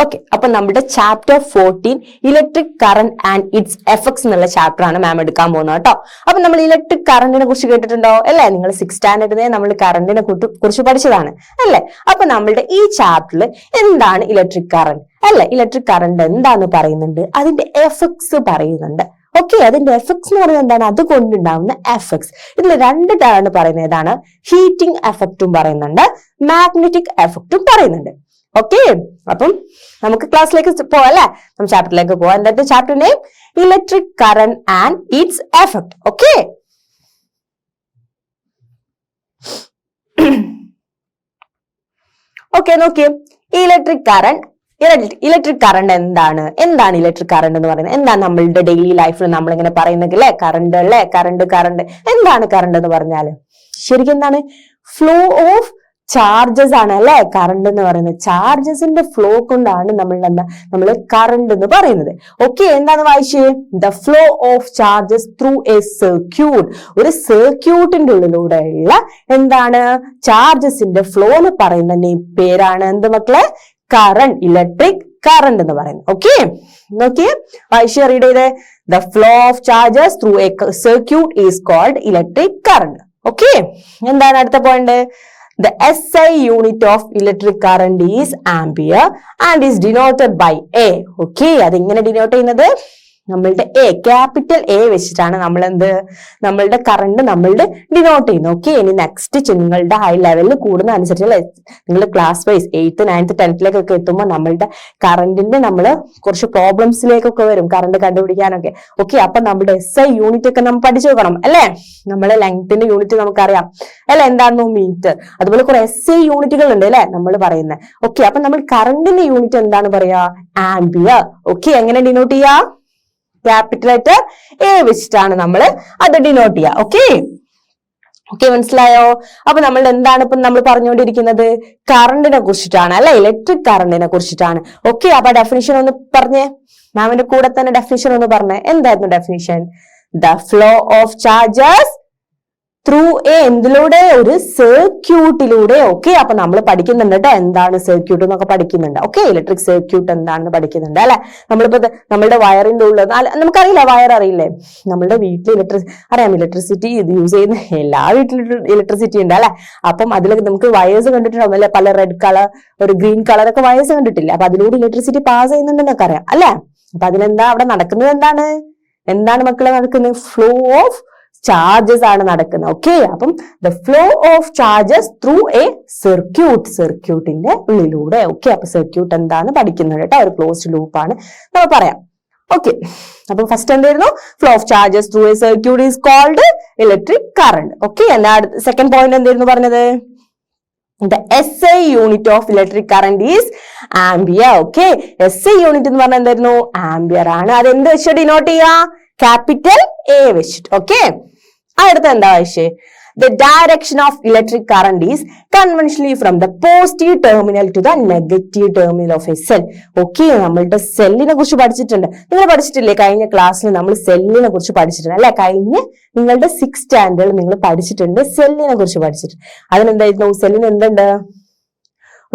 Okay, അപ്പൊ നമ്മുടെ chapter 14 electric current and it's effects എന്നുള്ള ചാപ്റ്റർ ആണ് മാം എടുക്കാൻ പോകുന്നത് കേട്ടോ. അപ്പൊ നമ്മൾ ഇലക്ട്രിക് കറന്റിനെ കുറിച്ച് കേട്ടിട്ടുണ്ടോ അല്ലെ? നിങ്ങൾ 6th സ്റ്റാൻഡേർഡിനെ നമ്മൾ കറന്റിനെ കുറിച്ച് പഠിച്ചതാണ് അല്ലെ? അപ്പൊ നമ്മളുടെ ഈ ചാപ്റ്ററിൽ എന്താണ് ഇലക്ട്രിക് കറന്റ് അല്ലെ? ഇലക്ട്രിക് കറന്റ് എന്താന്ന് പറയുന്നുണ്ട്, അതിന്റെ എഫക്ട്സ് പറയുന്നുണ്ട്. ഓക്കെ, അതിന്റെ എഫക്ട്സ് എന്ന് പറയുന്നത് എന്താണ്? അതുകൊണ്ടുണ്ടാവുന്ന എഫക്ട്സ്. ഇതിൽ രണ്ട് ടേൺ പറയുന്നത് ഏതാണ്? ഹീറ്റിംഗ് എഫക്റ്റും പറയുന്നുണ്ട്, മാഗ്നറ്റിക് എഫക്റ്റും പറയുന്നുണ്ട്. ഓക്കെ, അപ്പം നമുക്ക് ക്ലാസ്സിലേക്ക് പോവാം അല്ലെ? നമുക്ക് ചാപ്റ്ററിലേക്ക് പോവാം. എന്താ chapter name? Electric current and it's effect. Okay, okay നോക്കിയേ, ഇലക്ട്രിക് കറന്റ് എന്താണ് ഇലക്ട്രിക് കറന്റ് എന്ന് പറയുന്നത്? എന്താണ് നമ്മളുടെ ഡെയിലി ലൈഫിൽ നമ്മൾ ഇങ്ങനെ പറയുന്നത് അല്ലെ? കറണ്ട് അല്ലെ? കറണ്ട് എന്താണ് കറണ്ട് എന്ന് പറഞ്ഞാല് ശരിക്കും എന്താണ്? ഫ്ലോ ഓഫ് ചാർജസ് ആണ് അല്ലെ കറണ്ട് എന്ന് പറയുന്നത്. ചാർജസിന്റെ ഫ്ലോ കൊണ്ടാണ് നമ്മൾ കറണ്ട് എന്ന് പറയുന്നത്. ഓക്കെ, എന്താണ് വായിച്ചേ? The flow of charges through a circuit. ഒരു സർക്യൂട്ടിന്റെ ഉള്ളിലൂടെയുള്ള എന്താണ് ചാർജസിന്റെ ഫ്ലോ എന്ന് പറയുന്ന പേരാണ് എന്ത് മക്കളെ? കറണ്ട്, ഇലക്ട്രിക് കറണ്ട് എന്ന് പറയുന്നത്. ഓക്കെ, നോക്കിയേ, വായിച്ച് റീഡ് ചെയ്തേ. The flow of charges through a circuit is called electric current. Okay, എന്താണ് അടുത്ത point? The SI unit of electric current is ampere and is denoted by A. Okay, അതെങ്ങനെ denote ചെയ്യുന്നത്? നമ്മളുടെ എ, ക്യാപിറ്റൽ എ വെച്ചിട്ടാണ് നമ്മളുടെ current denote ചെയ്യുന്നത്. Okay, ഇനി next നിങ്ങളുടെ ഹൈ ലെവലിൽ കൂടുന്ന അനുസരിച്ച് നിങ്ങൾ class vice 8th 9th 10th എത്തുമ്പോൾ നമ്മളുടെ കറണ്ടിന്റെ കുറച്ച് പ്രോബ്ലംസിലേക്കൊക്കെ വരും, കറണ്ട് കണ്ടുപിടിക്കാനൊക്കെ. ഓക്കെ, അപ്പൊ നമ്മുടെ SI യൂണിറ്റ് ഒക്കെ നമ്മൾ പഠിച്ചു വെക്കണം അല്ലെ? നമ്മളെ ലെങ്ത്തിന്റെ യൂണിറ്റ് നമുക്കറിയാം അല്ലെ? എന്താണെന്നോ മീറ്റർ. അതുപോലെ കുറെ SI യൂണിറ്റുകൾ ഉണ്ട് അല്ലെ നമ്മൾ പറയുന്നത്. ഓക്കെ, അപ്പൊ നമ്മൾ കറണ്ടിന്റെ യൂണിറ്റ് എന്താണ് പറയാ? ആംപിയർ. ഓക്കെ, എങ്ങനെ ഡിനോട്ട് ചെയ്യാ? ക്യാപിറ്റൽ ലെറ്റർ എ വെച്ചിട്ടാണ് നമ്മൾ അത് ഡിനോട്ട് ചെയ്യുക. ഓക്കെ, ഓക്കെ, മനസ്സിലായോ? അപ്പൊ നമ്മൾ എന്താണ് ഇപ്പൊ നമ്മൾ പറഞ്ഞുകൊണ്ടിരിക്കുന്നത്? കറണ്ടിനെ കുറിച്ചിട്ടാണ് അല്ലെ? ഇലക്ട്രിക് കറണ്ടിനെ കുറിച്ചിട്ടാണ്. ഓക്കെ, അപ്പൊ ഡെഫിനിഷൻ ഒന്ന് പറഞ്ഞേ, മാമിന്റെ കൂടെ തന്നെ ഡെഫിനിഷൻ ഒന്ന് പറഞ്ഞേ. എന്തായിരുന്നു definition? The flow of charges through എന്തിലൂടെ? ഒരു സർക്യൂട്ടിലൂടെ. ഓക്കെ, അപ്പൊ നമ്മൾ പഠിക്കുന്നുണ്ട് കേട്ടോ, എന്താണ് സർക്യൂട്ട് എന്നൊക്കെ പഠിക്കുന്നുണ്ട്. ഓക്കെ, ഇലക്ട്രിക് സർക്യൂട്ട് എന്താണെന്ന് പഠിക്കുന്നുണ്ട് അല്ലെ? നമ്മളിപ്പോ നമ്മളുടെ വയറിന്റെ ഉള്ളിൽ നമുക്കറിയില്ല, വയർ അറിയില്ലേ? നമ്മളുടെ വീട്ടിൽ ഇലക്ട്രിസിറ്റി യൂസ് ചെയ്യുന്ന എല്ലാ വീട്ടിലും ഇലക്ട്രിസിറ്റി ഉണ്ട് അല്ലെ? അപ്പം അതിൽ നമുക്ക് വയേഴ്സ് കണ്ടിട്ടുണ്ടാവും അല്ലെ? പല റെഡ് കളർ, ഒരു ഗ്രീൻ കളർ ഒക്കെ വയേഴ്സ് കണ്ടിട്ടില്ല? അപ്പൊ അതിലൂടെ ഇലക്ട്രിസിറ്റി പാസ് ചെയ്യുന്നുണ്ടെന്നൊക്കെ അറിയാം അല്ലെ? അപ്പൊ അതിലെന്താ അവിടെ നടക്കുന്നത്? എന്താണ് മക്കളെ നടക്കുന്നത്? ഫ്ലോ ഓഫ് ചാർജസ് ആണ് നടക്കുന്നത്. ഓക്കെ, അപ്പം the flow of charges through A സർക്യൂട്ടിന്റെ ഉള്ളിലൂടെ. ഓക്കെ, അപ്പൊ സർക്യൂട്ട് എന്താന്ന് പഠിക്കുന്നത് കേട്ടോ, ഒരു ക്ലോസ്ഡ് ലൂപ്പ് ആണ് നമ്മൾ പറയാം. ഓക്കെ, അപ്പൊ ഫസ്റ്റ് എന്തായിരുന്നു? Flow of charges through a circuit is called electric current. Okay, എന്നാ സെക്കൻഡ് പോയിന്റ് എന്തായിരുന്നു പറഞ്ഞത്? The SI unit of electric current is ampere. Okay, SI unit എന്ന് പറഞ്ഞാൽ എന്തായിരുന്നു? ആംപിയർ ആണ്. അത് എന്ത് വെച്ച് ഡിനോട്ട് ചെയ്യാ? ക്യാപിറ്റൽ എ വെച്ചിട്ട്. ഓക്കെ, അടുത്ത എന്താ വായിച്ചേ? The direction of electric current is conventionally from the positive terminal to the negative terminal of a cell. Okay, നമ്മളുടെ സെല്ലിനെ കുറിച്ച് പഠിച്ചിട്ടുണ്ട്. നിങ്ങൾ പഠിച്ചിട്ടില്ലേ? കഴിഞ്ഞ ക്ലാസ്സിൽ നമ്മൾ സെല്ലിനെ കുറിച്ച് പഠിച്ചിട്ടുണ്ട് അല്ലെ? കഴിഞ്ഞ നിങ്ങളുടെ 6th സ്റ്റാൻഡേർഡിൽ നിങ്ങൾ പഠിച്ചിട്ടുണ്ട്, സെല്ലിനെ കുറിച്ച് പഠിച്ചിട്ടുണ്ട്. അതിനെന്തായിരുന്നു? സെല്ലിന് എന്തുണ്ട്?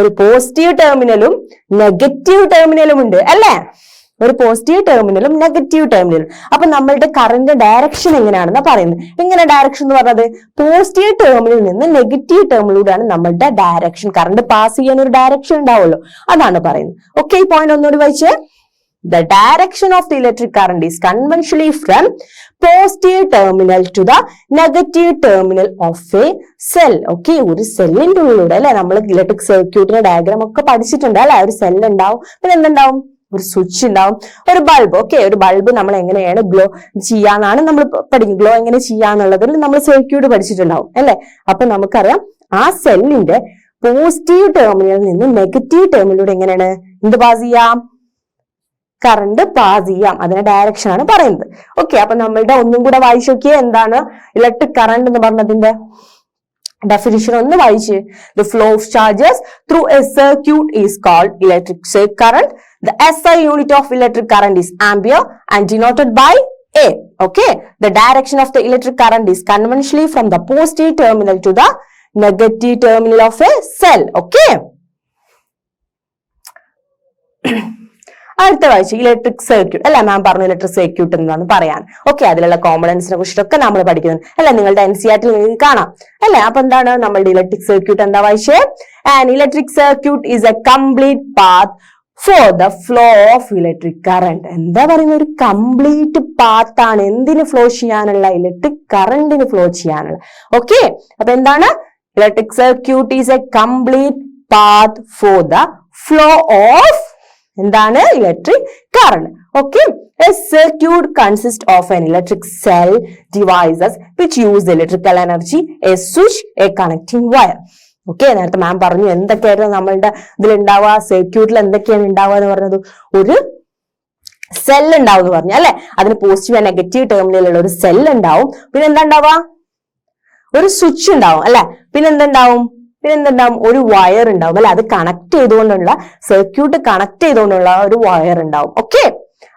ഒരു പോസിറ്റീവ് ടെർമിനലും നെഗറ്റീവ് ടെർമിനലും ഉണ്ട് അല്ലെ? ഒരു പോസിറ്റീവ് ടെർമിനലും നെഗറ്റീവ് ടെർമിനലും. അപ്പൊ നമ്മളുടെ കറന്റ് ഡയറക്ഷൻ എങ്ങനെയാണെന്നാ പറയുന്നത്. എങ്ങനെ ഡയറക്ഷൻ എന്ന് പറഞ്ഞത്? പോസിറ്റീവ് ടെർമിനലിൽ നിന്ന് നെഗറ്റീവ് ടെർമിനലിലൂടെയാണ് നമ്മളുടെ ഡയറക്ഷൻ. കറന്റ് പാസ് ചെയ്യാൻ ഒരു ഡയറക്ഷൻ ഉണ്ടാവുമല്ലോ, അതാണ് പറയുന്നത്. ഓക്കെ, ഈ പോയിന്റ് ഒന്നുകൂടി വായിച്ചേ. The direction of the electric current is conventionally from positive terminal to the negative terminal of a cell. Okay, ഒരു സെല്ലിന്റെ ഉള്ളിലൂടെ അല്ലെ? നമ്മൾ ഇലക്ട്രിക് സർക്യൂട്ടിന്റെ ഡയഗ്രാം ഒക്കെ പഠിച്ചിട്ടുണ്ട് അല്ലെ? ഒരു സെൽ ഉണ്ടാവും, പിന്നെ എന്തുണ്ടാവും? ഒരു സ്വിച്ച് ഉണ്ടാവും, ഒരു ബൾബ്. ഓക്കെ, ഒരു ബൾബ് നമ്മൾ എങ്ങനെയാണ് ഗ്ലോ ചെയ്യാന്നാണ് നമ്മൾ പഠിക്കും. ഗ്ലോ എങ്ങനെ ചെയ്യാന്നുള്ളതിൽ നമ്മൾ സർക്യൂട്ട് പഠിച്ചിട്ടുണ്ടാവും അല്ലെ? അപ്പൊ നമുക്കറിയാം, ആ സെല്ലിന്റെ പോസിറ്റീവ് ടെർമിനലിൽ നിന്ന് നെഗറ്റീവ് ടെർമിനലിലൂടെ എങ്ങനെയാണ് എന്ത് പാസ് ചെയ്യാം? കറണ്ട് പാസ് ചെയ്യാം. അതിന്റെ ഡയറക്ഷൻ ആണ് പറയുന്നത്. ഓക്കെ, അപ്പൊ നമ്മളുടെ ഒന്നും കൂടെ വായിച്ചു നോക്കിയേ, എന്താണ് ഇലക്ട്രിക് കറണ്ട് എന്ന് പറഞ്ഞതിന്റെ definition ഒന്ന് വായിച്ച്. The flow of charges through a circuit is called electric current. The SI unit of electric current is ampere and denoted by A. Okay, the direction of the electric current is conventionally from the positive terminal to the negative terminal of a cell. Okay, അടുത്ത വായിച്ചു electric circuit അല്ല, മാം പറഞ്ഞു electric circuit എന്താണെന്ന് പറയാൻ. Okay, അതിലുള്ള കോമ്പണൻസിനെ കുറിച്ചിട്ടൊക്കെ നമ്മൾ പഠിക്കുന്നുണ്ട് അല്ലെ, നിങ്ങളുടെ NCERT നിങ്ങൾക്ക് കാണാം അല്ലെ. അപ്പൊ എന്താണ് നമ്മളുടെ ഇലക്ട്രിക് സർക്യൂട്ട് എന്താ വായിച്ചേ? An electric circuit is a complete path for the flow of electric current. എന്താ പറയുന്ന ഒരു കംപ്ലീറ്റ് പാത്ത് ആണ് എന്തിന് ഫ്ലോ ചെയ്യാനുള്ള? ഇലക്ട്രിക് കറണ്ടിന് ഫ്ലോ ചെയ്യാനുള്ള. ഓക്കെ, അപ്പൊ എന്താണ് electric circuit is a complete path for the flow of എന്താണ് electric current. Okay, a circuit consists of an electric cell devices which use electrical energy, a switch, a connecting wire. Okay, നേരത്തെ മാം പറഞ്ഞു എന്തൊക്കെയായിരുന്നു നമ്മളുടെ ഇതിൽ ഉണ്ടാവുക, സർക്യൂട്ടിൽ എന്തൊക്കെയാണ് ഉണ്ടാവുക എന്ന് പറഞ്ഞത്. ഒരു സെൽ ഉണ്ടാവും എന്ന് പറഞ്ഞു അല്ലെ, അതിന് പോസിറ്റീവ് ആൻഡ് നെഗറ്റീവ് ടെർമിനലുള്ള ഒരു സെൽ ഉണ്ടാവും. പിന്നെ എന്താ ഉണ്ടാവുക? ഒരു സ്വിച്ച് ഉണ്ടാവും അല്ലെ. പിന്നെ എന്തുണ്ടാവും? ഒരു വയർ ഉണ്ടാവും അല്ലെ, അത് കണക്ട് ചെയ്തുകൊണ്ടുള്ള സർക്യൂട്ട് കണക്ട് ചെയ്തുകൊണ്ടുള്ള ഒരു വയർ ഉണ്ടാവും. ഓക്കെ,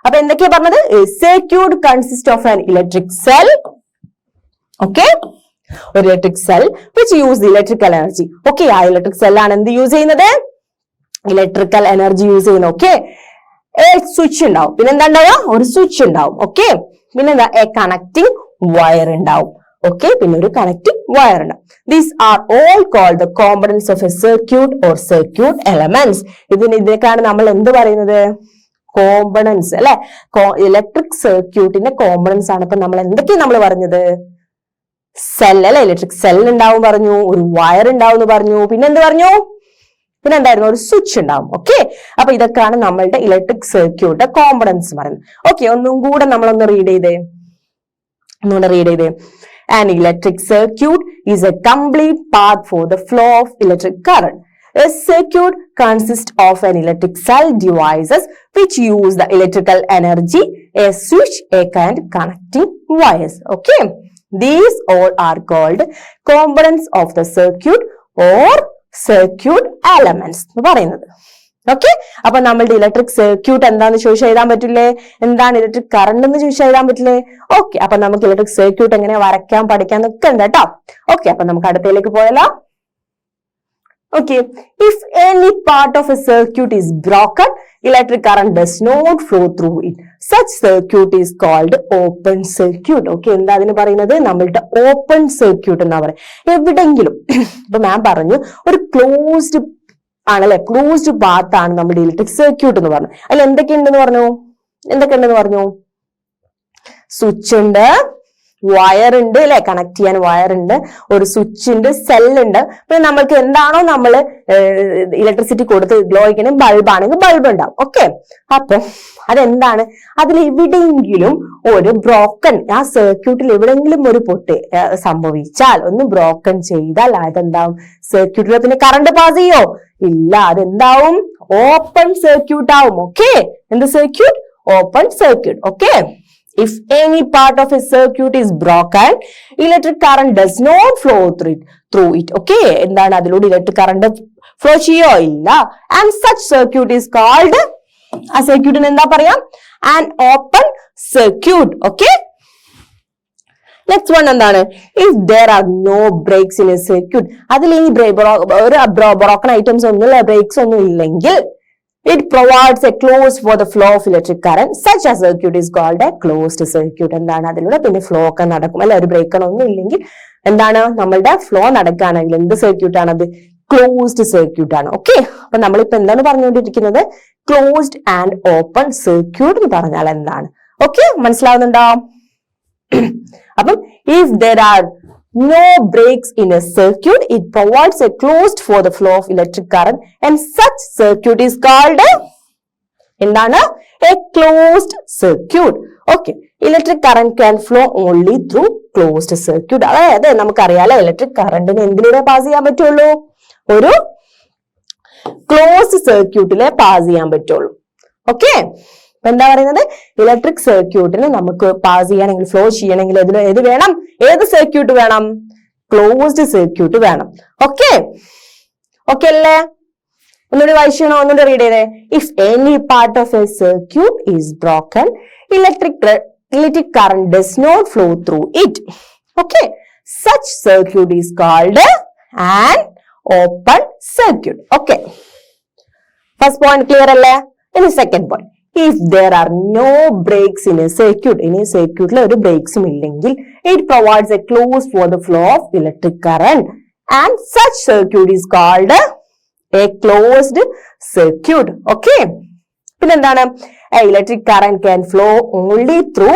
അപ്പൊ എന്തൊക്കെയാ പറഞ്ഞത്? Circuit consist of an electric cell. Okay, ഒരു electric cell which use electrical energy. Okay, ആ ഇലക്ട്രിക് സെൽ ആണ് എന്ത് യൂസ് ചെയ്യുന്നത്? ഇലക്ട്രിക്കൽ എനർജി യൂസ് ചെയ്യുന്നത്. ഓക്കെ, സ്വിച്ച് ഉണ്ടാവും. പിന്നെ എന്താ ഉണ്ടാവുക? ഒരു സ്വിച്ച് ഉണ്ടാവും. ഓക്കെ, പിന്നെ എന്താ? എ കണക്ടിങ് വയർ ഉണ്ടാവും. ഓക്കെ, പിന്നെ ഒരു കണക്റ്റിംഗ് വയർ ഉണ്ട്. These are all called the components of a circuit or circuit elements. ഇതിനേക്കാണ് നമ്മൾ എന്ത് പറയുന്നത്? കോമ്പണൻസ് അല്ലെ. ഇലക്ട്രിക് സർക്യൂട്ടിന്റെ കോമ്പണൻസ് ആണ്. ഇപ്പൊ നമ്മൾ എന്തൊക്കെയാണ് നമ്മൾ പറഞ്ഞത്? സെൽ അല്ലെ, ഇലക്ട്രിക് സെൽ ഉണ്ടാവും പറഞ്ഞു, ഒരു വയർ ഉണ്ടാവും എന്ന് പറഞ്ഞു, പിന്നെ എന്ത് പറഞ്ഞു? പിന്നെ എന്തായിരുന്നു? ഒരു സ്വിച്ച് ഉണ്ടാവും. ഓക്കെ, അപ്പൊ ഇതൊക്കെയാണ് നമ്മളുടെ ഇലക്ട്രിക് സർക്യൂട്ടിന്റെ കോമ്പണൻസ് പറയുന്നത്. ഓക്കെ, ഒന്നും കൂടെ നമ്മളൊന്ന് റീഡ് ചെയ്തേ. An electric circuit is a complete path for the flow of electric current. A circuit consists of an electric cell devices which use the electrical energy, a switch, a and connecting wires. Okay, these all are called components of the circuit or circuit elements എന്ന് പറയുന്നത്. Okay, അപ്പൊ നമ്മളുടെ electric circuit എന്താന്ന് ചോദിച്ചാൽ എഴുതാൻ പറ്റില്ലേ? എന്താണ് electric current എന്ന് ചോദിച്ചാൽ എഴുതാൻ പറ്റില്ലേ? ഓക്കെ, അപ്പൊ നമുക്ക് ഇലക്ട്രിക് സർക്യൂട്ട് എങ്ങനെ വരയ്ക്കാൻ പഠിക്കാൻ ഒക്കെ ഉണ്ട് കേട്ടോ. ഓക്കെ, അപ്പൊ നമുക്ക് അടുത്തയിലേക്ക് പോയാലോ. Okay, if any part of a circuit is broken, electric current does not flow through it. Such circuit is called open circuit. Okay, എന്താ അതിന് പറയുന്നത്? നമ്മളുടെ ഓപ്പൺ സർക്യൂട്ട് എന്നാ പറയുന്നത്. എവിടെങ്കിലും ഇപ്പൊ മാം പറഞ്ഞു ഒരു ക്ലോസ്ഡ് ആണല്ലേ, ക്ലോസ്ഡ് പാത്ത് ആണ് നമ്മുടെ ഇലക്ട്രിക് സർക്യൂട്ട് എന്ന് പറഞ്ഞു. അതിൽ എന്തൊക്കെയുണ്ടെന്ന് പറഞ്ഞു? സ്വിച്ച് ഉണ്ട്, വയർ ഉണ്ട് അല്ലെ, കണക്ട് ചെയ്യാൻ വയർ ഉണ്ട്, ഒരു സ്വിച്ച് ഉണ്ട്, സെല്ലുണ്ട്. പിന്നെ നമ്മൾക്ക് എന്താണോ നമ്മൾ ഇലക്ട്രിസിറ്റി കൊടുത്ത് ഗ്ലോ ചെയ്യണമെങ്കിൽ ബൾബ് ആണെങ്കിൽ ബൾബ് ഉണ്ടാവും. ഓക്കെ, അപ്പൊ അതെന്താണ്? അതിൽ എവിടെയെങ്കിലും ഒരു ബ്രോക്കൺ, ആ സർക്യൂട്ടിൽ എവിടെയെങ്കിലും ഒരു പൊട്ട് സംഭവിച്ചാൽ, ഒന്ന് ബ്രോക്കൺ ചെയ്താൽ അതെന്താവും? സർക്യൂട്ടിൽ പിന്നെ കറണ്ട് പാസ് ചെയ്യോ? ഇല്ല, അതെന്താവും? ഓപ്പൺ സർക്യൂട്ട് ആവും. ഓക്കെ, എന്ത് circuit? Open circuit. Okay, if any part of a circuit is broken, electric current does not flow through it. Okay, എന്താണ്? അതിലൂടെ ഇലക്ട്രിക് കറണ്ട് ഫ്ലോ ചെയ്യോ? ഇല്ല. And such circuit is called, ആ സർക്യൂട്ടിന് എന്താ പറയാം? An open circuit. Okay, next one എന്താണ്? If there are no breaks in a circuit, അതിൽ ഈ ബ്രോക്കൺ ഐറ്റംസ് ഒന്നും ബ്രേക്സ് ഒന്നും ഇല്ലെങ്കിൽ, it provides a closed for the flow of electric current. Such a circuit is called a closed circuit. എന്താണ്? അതിലൂടെ പിന്നെ flow ഒക്കെ നടക്കും അല്ലെ. ഒരു ബ്രേക്ക് ഒന്നും ഇല്ലെങ്കിൽ എന്താണ്? നമ്മളുടെ ഫ്ലോ നടക്കുകയാണെങ്കിൽ എന്ത് സർക്യൂട്ട് ആണത്? ക്ലോസ്ഡ് സർക്യൂട്ട് ആണ്. ഓക്കെ, അപ്പൊ നമ്മളിപ്പോ എന്താണ് പറഞ്ഞുകൊണ്ടിരിക്കുന്നത്? ക്ലോസ്ഡ് ആൻഡ് ഓപ്പൺ സർക്യൂട്ട് എന്ന് പറഞ്ഞാൽ എന്താണ്? ഓക്കെ, മനസ്സിലാവുന്നുണ്ടോ? അപ്പം if there are no breaks in a circuit, it provides a closed for the flow of electric current, and such circuit is called എന്താണ്? A closed circuit. Okay, electric current can flow only through closed circuit. അതായത് നമുക്കറിയാലോ electric കറണ്ടിന് എന്തിലൂടെ pass ചെയ്യാൻ പറ്റുള്ളൂ? ഒരു closed സർക്യൂട്ടിലെ pass ചെയ്യാൻ പറ്റുള്ളൂ. Okay, എന്താ പറയുന്നത്? ഇലക്ട്രിക് സർക്യൂട്ടിന് നമുക്ക് പാസ് ചെയ്യണമെങ്കിൽ, ഫ്ലോ ചെയ്യണമെങ്കിൽ ഏത് വേണം? ഏത് സർക്യൂട്ട് വേണം? ക്ലോസ്ഡ് സർക്യൂട്ട് വേണം. ഓക്കെ, ഓക്കെ അല്ലേ? ഒന്നുകൂടി വായിച്ചോ, ഒന്നുകൂടി റീഡ് ചെയ്തേ. If any part of a circuit is broken, electric current does not flow through it. Okay, such circuit is called an open circuit. Okay, first point clear അല്ലേ? ഇനി second point, if there are no breaks in a circuit, ഇനി സർക്യൂട്ടിൽ ഒരു ബ്രേക്സും ഇല്ലെങ്കിൽ it provides a closed for the flow of electric current and such circuit is called a closed circuit. Okay, പിന്നെന്താണ്, electric current can flow only through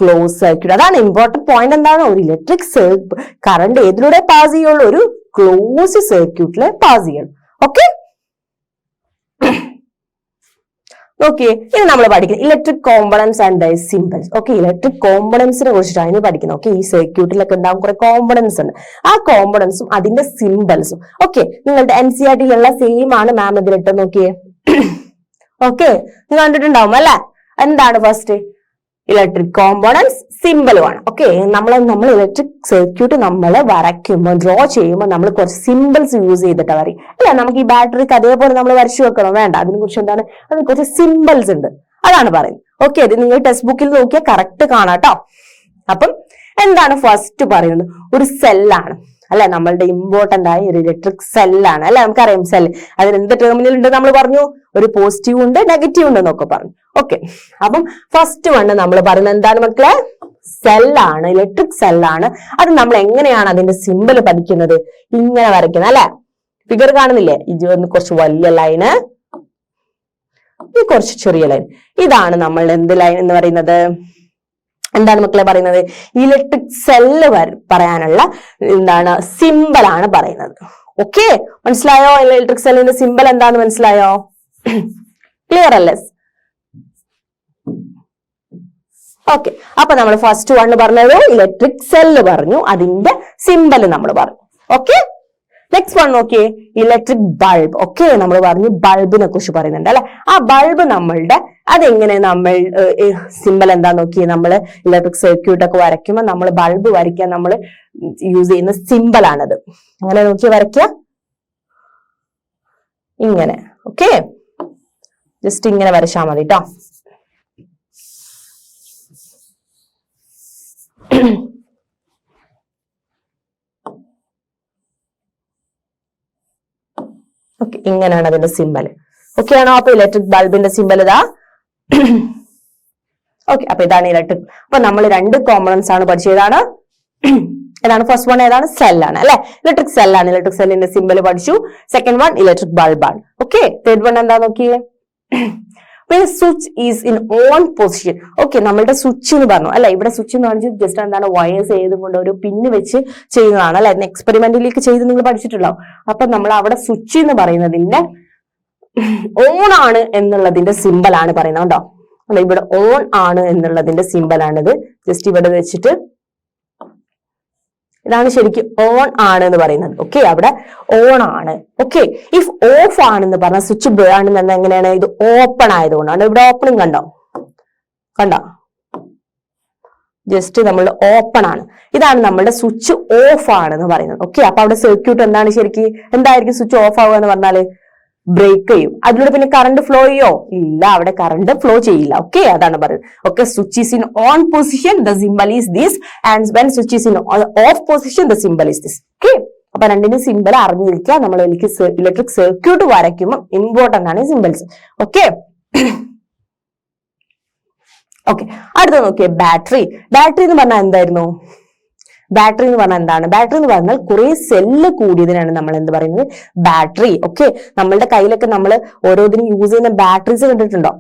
close circuit. അതാണ് important point. എന്താണ്, ഒരു electric current ഏതിലൂടെ pass ചെയ്യുള്ളൂ, ഒരു close സർക്യൂട്ടിൽ pass ചെയ്യണം. Okay, okay, ഇനി നമ്മൾ പഠിക്കുന്നത് electric components and the symbols. Okay, electric കോമ്പണൻസിനെ കുറിച്ചിട്ടാണ് ഇനി പഠിക്കുന്നത്. ഓക്കെ, ഈ സർക്യൂട്ടിലൊക്കെ ഉണ്ടാകും കുറെ കോമ്പണൻസ് ഉണ്ട്. ആ കോമ്പണൻസും അതിന്റെ സിംബൽസും. ഓക്കെ, നിങ്ങളുടെ NCERT-യിലുള്ള സെയിം ആണ് മാം ഇതിലിട്ട് നോക്കിയേ. ഓക്കെ, നിങ്ങൾ കണ്ടിട്ടുണ്ടാവും അല്ലെ. എന്താണ് ഫസ്റ്റ്, ഇലക്ട്രിക് കോമ്പോണൻസ് സിമ്പിളുമാണ്. ഓക്കെ, നമ്മൾ ഇലക്ട്രിക് സർക്യൂട്ട് നമ്മൾ വരയ്ക്കുമ്പോൾ ഡ്രോ ചെയ്യുമ്പോൾ നമ്മൾ കുറച്ച് സിമ്പിൾസ് യൂസ് ചെയ്തിട്ട് വരയും അല്ലെ. നമുക്ക് ഈ ബാറ്ററിക്ക് അതേപോലെ നമ്മൾ വരച്ചു വെക്കണം, വേണ്ട. അതിനെ കുറിച്ച് എന്താണ്, അതിന് കുറച്ച് സിമ്പിൾസ് ഉണ്ട്, അതാണ് പറയുന്നത്. ഓക്കെ, അത് നിങ്ങൾ ടെക്സ്റ്റ് ബുക്കിൽ നോക്കിയാൽ കറക്റ്റ് കാണാട്ടോ. അപ്പം എന്താണ് ഫസ്റ്റ് പറയുന്നത്, ഒരു സെല്ലാണ് അല്ലെ, നമ്മളുടെ ഇമ്പോർട്ടന്റ് ആയ ഒരു ഇലക്ട്രിക് സെല്ലാണ് അല്ലെ. നമുക്കറിയാം സെൽ, അതിന് എന്ത് ടെർമിനൽ ഉണ്ട് നമ്മൾ പറഞ്ഞു, ഒരു പോസിറ്റീവ് ഉണ്ട് നെഗറ്റീവ് ഉണ്ട് എന്നൊക്കെ പറഞ്ഞു. ഓക്കെ, അപ്പം ഫസ്റ്റ് വണ് നമ്മൾ പറയുന്നത് എന്താണ് മക്കളെ, സെല്ലാണ്, ഇലക്ട്രിക് സെല്ലാണ്. അത് നമ്മൾ എങ്ങനെയാണ് അതിന്റെ സിമ്പിൾ പഠിക്കുന്നത്, ഇങ്ങനെ വരയ്ക്കുന്നത് അല്ലെ. ഫിഗർ കാണുന്നില്ലേ, ഇത് കുറച്ച് വലിയ ലൈന്, ഇത് കുറച്ച് ചെറിയ ലൈൻ. ഇതാണ് നമ്മളുടെ എന്ത് ലൈൻ എന്ന് പറയുന്നത്, എന്താണ് മക്കളെ പറയുന്നത്, ഇലക്ട്രിക് സെല്ല് പറയാനുള്ള എന്താണ് സിമ്പിൾ ആണ് പറയുന്നത്. ഓക്കെ, മനസ്സിലായോ, ഇലക്ട്രിക് സെല്ലിന്റെ സിമ്പിൾ എന്താന്ന് മനസ്സിലായോ, ക്ലിയർ അല്ലേ? ഓക്കെ, അപ്പൊ നമ്മൾ ഫസ്റ്റ് വൺ പറഞ്ഞത് ഇലക്ട്രിക് സെല്ല് പറഞ്ഞു, അതിന്റെ സിമ്പിൾ നമ്മൾ പറഞ്ഞു. ഓക്കെ, നെക്സ്റ്റ് വൺ നോക്കിയേ, ഇലക്ട്രിക് ബൾബ്. ഓക്കെ, നമ്മൾ പറഞ്ഞു ബൾബിനെ കുറിച്ച് പറയുന്നുണ്ട് അല്ലെ. ആ ബൾബ് നമ്മളുടെ അതെങ്ങനെ നമ്മൾ സിമ്പിൾ എന്താ നോക്കിയേ, നമ്മൾ ഇലക്ട്രിക് സർക്യൂട്ട് ഒക്കെ വരയ്ക്കുമ്പോൾ നമ്മൾ ബൾബ് വരയ്ക്കാൻ നമ്മൾ യൂസ് ചെയ്യുന്ന സിമ്പിൾ ആണത്. അങ്ങനെ നോക്കി വരയ്ക്കുക, ഇങ്ങനെ. ഓക്കെ, ജസ്റ്റ് ഇങ്ങനെ വരച്ചാൽ മതി കേട്ടോ. ഓക്കെ, ഇങ്ങനെയാണ് അതിന്റെ സിമ്പൽ. ഓക്കെ ആണോ? അപ്പൊ ഇലക്ട്രിക് ബൾബിന്റെ സിമ്പൽ ഇതാ. ഓക്കെ, അപ്പൊ ഇതാണ് ഇലക്ട്രിക്. അപ്പൊ നമ്മൾ രണ്ട് കോമ്പണൻസ് ആണ് പഠിച്ചത്. ഏതാണ് ഫസ്റ്റ് വൺ, ഏതാണ്, സെല്ലാണ് അല്ലെ. ഇലക്ട്രിക് സെല്ലാണ്, ഇലക്ട്രിക് സെല്ലിന്റെ സിമ്പൽ പഠിച്ചു. സെക്കൻഡ് വൺ ഇലക്ട്രിക് ബൾബാണ്. ഓക്കെ, തേർഡ് വൺ എന്താ നോക്കിയേ, switch is in on position. Okay, നമ്മളുടെ സ്വിച്ച് എന്ന് പറഞ്ഞു അല്ലെ. ഇവിടെ സ്വിച്ച് എന്ന് പറഞ്ഞാൽ ജസ്റ്റ് എന്താണ്, വയേഴ്സ് ചെയ്തുകൊണ്ട് ഒരു പിന്ന് വെച്ച് ചെയ്യുന്നതാണ് അല്ലെ. എക്സ്പെരിമെന്റിലേക്ക് ചെയ്ത് നിങ്ങൾ പഠിച്ചിട്ടുണ്ടാവും. അപ്പൊ നമ്മൾ അവിടെ സ്വിച്ച് എന്ന് പറയുന്നതിന്റെ ഓൺ ആണ് എന്നുള്ളതിന്റെ സിമ്പിൾ ആണ് പറയുന്നത് കേട്ടോ. ഇവിടെ ഓൺ ആണ് എന്നുള്ളതിന്റെ സിമ്പിൾ ആണിത്. ജസ്റ്റ് ഇവിടെ വെച്ചിട്ട് ഇതാണ് ശരിക്കും ഓൺ ആണ് എന്ന് പറയുന്നത്. ഓക്കെ, അവിടെ ഓൺ ആണ്. ഓക്കെ, ഇഫ് ഓഫ് ആണെന്ന് പറഞ്ഞ സ്വിച്ച് ആണെന്ന് എങ്ങനെയാണ്, ഇത് ഓപ്പൺ ആയതുകൊണ്ടാണ്. ഇവിടെ ഓപ്പണിംഗ് കണ്ടോ, ജസ്റ്റ് നമ്മൾ ഓപ്പൺ ആണ്. ഇതാണ് നമ്മളുടെ സ്വിച്ച് ഓഫ് ആണെന്ന് പറയുന്നത്. ഓക്കെ, അപ്പൊ അവിടെ സർക്യൂട്ട് എന്താണ് ശരിക്കും, എന്തായിരിക്കും സ്വിച്ച് ഓഫ് ആവുക എന്ന് പറഞ്ഞാല് ബ്രേക്ക് ചെയ്യും. അതിലൂടെ പിന്നെ കറണ്ട് ഫ്ലോ ചെയ്യോ, ഇല്ല, അവിടെ കറണ്ട് ഫ്ലോ ചെയ്യില്ല. ഓക്കെ, അതാണ് പറയുന്നത്. Okay, switch is in on position, the symbol is this, and when switch is in of position, the symbol is this. Okay, അപ്പൊ രണ്ടിനും സിംബൽ അറിഞ്ഞിരിക്കുക. നമ്മൾ ഇലക്ട്രിക് സർക്യൂട്ട് വരയ്ക്കുമ്പോൾ ഇമ്പോർട്ടന്റ് ആണ് സിംബൽസ്. ഓക്കെ, ഓക്കെ, അടുത്ത നോക്കിയേ, ബാറ്ററി. ബാറ്ററി എന്ന് പറഞ്ഞാൽ എന്തായിരുന്നു, ബാറ്ററി എന്ന് പറഞ്ഞാൽ എന്താണ്, ബാറ്ററി എന്ന് പറഞ്ഞാൽ കുറെ സെല്ല് കൂടിയതിനാണ് നമ്മൾ എന്ത് പറയുന്നത്, ബാറ്ററി. ഓക്കെ, നമ്മളുടെ കയ്യിലൊക്കെ നമ്മൾ ഓരോന്നിനും യൂസ് ചെയ്യുന്ന ബാറ്ററീസ് കണ്ടിട്ടുണ്ടോ,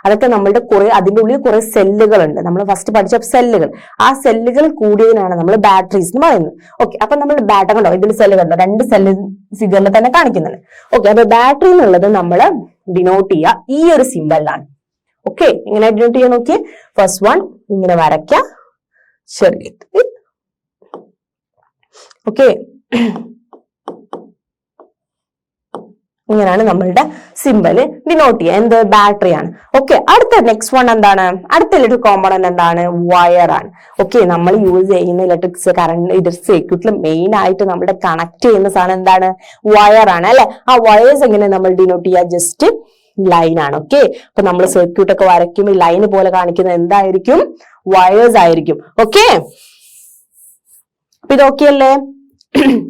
അതൊക്കെ നമ്മളുടെ കുറെ, അതിന്റെ ഉള്ളിൽ കുറെ സെല്ലുകൾ ഉണ്ട്. നമ്മൾ ഫസ്റ്റ് പഠിച്ച സെല്ലുകൾ, ആ സെല്ലുകൾ കൂടിയതിനാണ് നമ്മൾ ബാറ്ററീസ് എന്ന് പറയുന്നത്. ഓക്കെ, അപ്പൊ നമ്മൾ ബാറ്ററി കണ്ടോ, ഇതിൽ സെല്ല് കണ്ടോ, രണ്ട് സെല്ല് ഫിഗറിൽ തന്നെ കാണിക്കുന്നുണ്ട്. ഓക്കെ, അപ്പൊ ബാറ്ററി എന്നുള്ളത് നമ്മൾ ഡിനോട്ട് ചെയ്യുക ഈ ഒരു സിമ്പലിലാണ്. ഓക്കെ, ഇങ്ങനെ ഡിനോട്ട് ചെയ്യാൻ നോക്കിയേ, ഫസ്റ്റ് വൺ ഇങ്ങനെ വരയ്ക്കുക, ചെറിയ. ഓക്കെ, ഇങ്ങനെയാണ് നമ്മളുടെ സിമ്പല് ഡിനോട്ട് ചെയ്യുക, എന്ത്, ബാറ്ററി ആണ്. ഓക്കെ, അടുത്ത നെക്സ്റ്റ് വൺ എന്താണ്, അടുത്ത ഇലക്ട്രിക് കോമ്പണന്റ് എന്താണ്, വയർ ആണ്. ഓക്കെ, നമ്മൾ യൂസ് ചെയ്യുന്ന ഇലക്ട്രിക് കറണ്ട് ഇലക്ട്രിക് സർക്യൂട്ടിൽ മെയിൻ ആയിട്ട് നമ്മുടെ കണക്ട് ചെയ്യുന്ന സാധനം എന്താണ്, വയർ ആണ് അല്ലെ. ആ വയേഴ്സ് എങ്ങനെ നമ്മൾ ഡിനോട്ട് ചെയ്യുക, ജസ്റ്റ് ലൈൻ ആണ്. ഓക്കെ, അപ്പൊ നമ്മൾ സർക്യൂട്ട് ഒക്കെ വരയ്ക്കുമ്പോൾ ലൈന് പോലെ കാണിക്കുന്നത് എന്തായിരിക്കും, വയേഴ്സ് ആയിരിക്കും. ഓക്കെ, അപ്പൊ ഇത് ഓക്കെ അല്ലേ.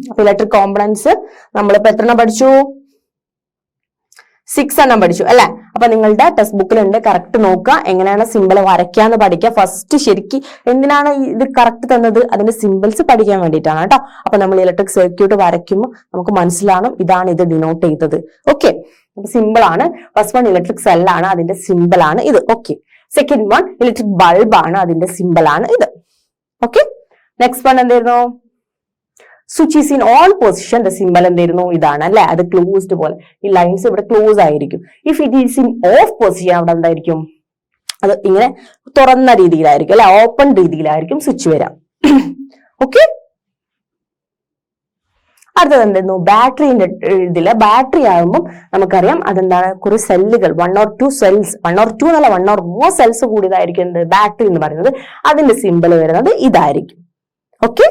അപ്പൊ ഇലക്ട്രിക് കോമ്പണൻസ് നമ്മളിപ്പോ എത്ര പഠിച്ചു, 6 എണ്ണം പഠിച്ചു അല്ലെ. അപ്പൊ നിങ്ങളുടെ ടെക്സ്റ്റ് ബുക്കിലുണ്ട്, കറക്റ്റ് നോക്കുക, എങ്ങനെയാണ് സിമ്പിൾ വരയ്ക്കാന്ന് പഠിക്കുക. ഫസ്റ്റ് ശരിക്കും എന്തിനാണ് ഇത് കറക്റ്റ് തന്നത്? അതിന്റെ സിമ്പിൾസ് പഠിക്കാൻ വേണ്ടിയിട്ടാണ് കേട്ടോ. അപ്പൊ നമ്മൾ ഇലക്ട്രിക് സർക്യൂട്ട് വരയ്ക്കുമ്പോൾ നമുക്ക് മനസ്സിലാവണം ഇതാണ് ഇത് ഡിനോട്ട് ചെയ്തത്. ഓക്കെ, അപ്പൊ സിമ്പിൾ ആണ്. ഫസ്റ്റ് വൺ ഇലക്ട്രിക് സെല്ലാണ്, അതിന്റെ സിമ്പിൾ ആണ് ഇത്. Okay, second one electric bulb ആണ്, അതിന്റെ സിമ്പിൾ ആണ് ഇത്. ഓക്കെ, നെക്സ്റ്റ് വൺ എന്തായിരുന്നു? Switch is in on position, the simple എന്തായിരുന്നു? ഇതാണ് അല്ലെ, അത് ക്ലോസ്ഡ് പോലെ, ഈ ലൈൻസ് ഇവിടെ ക്ലോസ് ആയിരിക്കും. If it is in of position, അവിടെ എന്തായിരിക്കും? അത് ഇങ്ങനെ തുറന്ന രീതിയിലായിരിക്കും അല്ലെ, ഓപ്പൺ രീതിയിലായിരിക്കും സ്വിച്ച് വരാം. ഓക്കെ, അടുത്തത് എന്തായിരുന്നു? ബാറ്ററിന്റെ ഇതില് ബാറ്ററി ആകുമ്പോൾ നമുക്കറിയാം അതെന്താണ്, കുറെ സെല്ലുകൾ, 1 or 2 സെൽസ്, 1 or 2 എന്നല്ല 1 or more സെൽസ് കൂടിയതായിരിക്കും എന്ത് ബാറ്ററി എന്ന് പറയുന്നത്. അതിന്റെ സിമ്പിൾ വരുന്നത് ഇതായിരിക്കും. ഓക്കെ,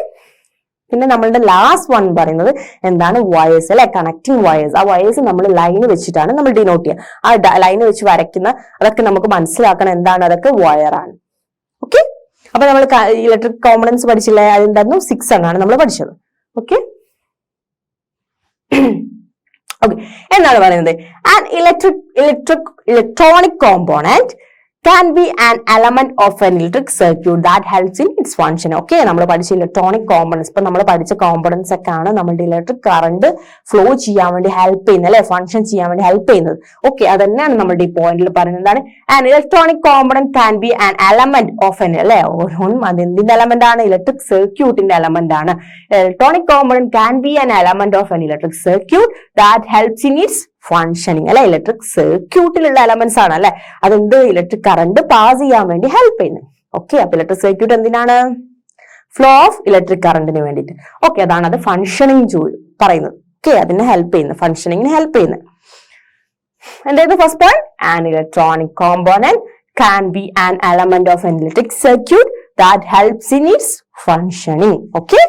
പിന്നെ നമ്മളുടെ ലാസ്റ്റ് വൺ പറയുന്നത് എന്താണ്? വയേഴ്സ് അല്ലെ, കണക്റ്റിംഗ് വയേഴ്സ്. ആ വയേഴ്സ് നമ്മൾ ലൈന് വെച്ചിട്ടാണ് നമ്മൾ ഡിനോട്ട് ചെയ്യുക. ആ ലൈന് വെച്ച് വരയ്ക്കുന്ന അതൊക്കെ നമുക്ക് മനസ്സിലാക്കണം എന്താണ്, അതൊക്കെ വയറാണ്. ഓക്കെ, അപ്പൊ നമ്മൾ ഇലക്ട്രിക് കോമ്പണൻസ് പഠിച്ചില്ലേ, അതെന്തായിരുന്നു? 6 എണ്ണാണ് നമ്മൾ പഠിച്ചത്. ഓക്കെ, ഓക്കെ, എന്നാണ് പറയുന്നത് an electronic component can be an element of an electric circuit that helps in its function. Okay, നമ്മൾ പഠിച്ച ഇലക്ട്രോണിക് കോമ്പണൻസ്, ഇപ്പൊ നമ്മൾ പഠിച്ച കോമ്പണൻസ് ഒക്കെ ആണ് നമ്മുടെ ഇലക്ട്രിക് കറണ്ട് ഫ്ലോ ചെയ്യാൻ വേണ്ടി ഹെൽപ്പ് ചെയ്യുന്നത് അല്ലെ, ഫംഗ്ഷൻ ചെയ്യാൻ വേണ്ടി ഹെൽപ്പ് ചെയ്യുന്നത്. ഓക്കെ, അതന്നെയാണ് നമ്മുടെ ഈ പോയിന്റിൽ പറയുന്നത്. എന്താണ്? an electronic component can be an element of an അല്ലെ, ഓരോന്നും അത് എന്തിന്റെ എലമെന്റ് ആണ്? ഇലക്ട്രിക് സർക്യൂട്ടിന്റെ എലമെന്റ് ആണ്. Electronic component can be an element of an electric circuit that helps in its functioning അല്ലെ, ഇലക്ട്രിക് സർക്യൂട്ടിലുള്ള എലമെന്റ്സ് ആണ് അല്ലെ, അതെന്ത്? ഇലക്ട്രിക് കറണ്ട് പാസ് ചെയ്യാൻ വേണ്ടി ഹെൽപ്പ് ചെയ്യുന്നത്. ഓക്കെ, അപ്പൊ ഇലക്ട്രിക് സർക്യൂട്ട് എന്തിനാണ്? ഫ്ലോ ഓഫ് ഇലക്ട്രിക് കറണ്ടിന് വേണ്ടിയിട്ട്. ഓക്കെ, അതാണ് അത് ഫങ്ഷനിങ് പറയുന്നത്. ഓക്കെ, അതിനെ ഹെൽപ്പ് ചെയ്യുന്നത്, ഫങ്ഷനിങ്ങിന് ഹെൽപ്പ് ചെയ്യുന്നത്. എന്തായിരുന്നു first point? an electronic component can be an element of an electric circuit that helps in its functioning. Okay,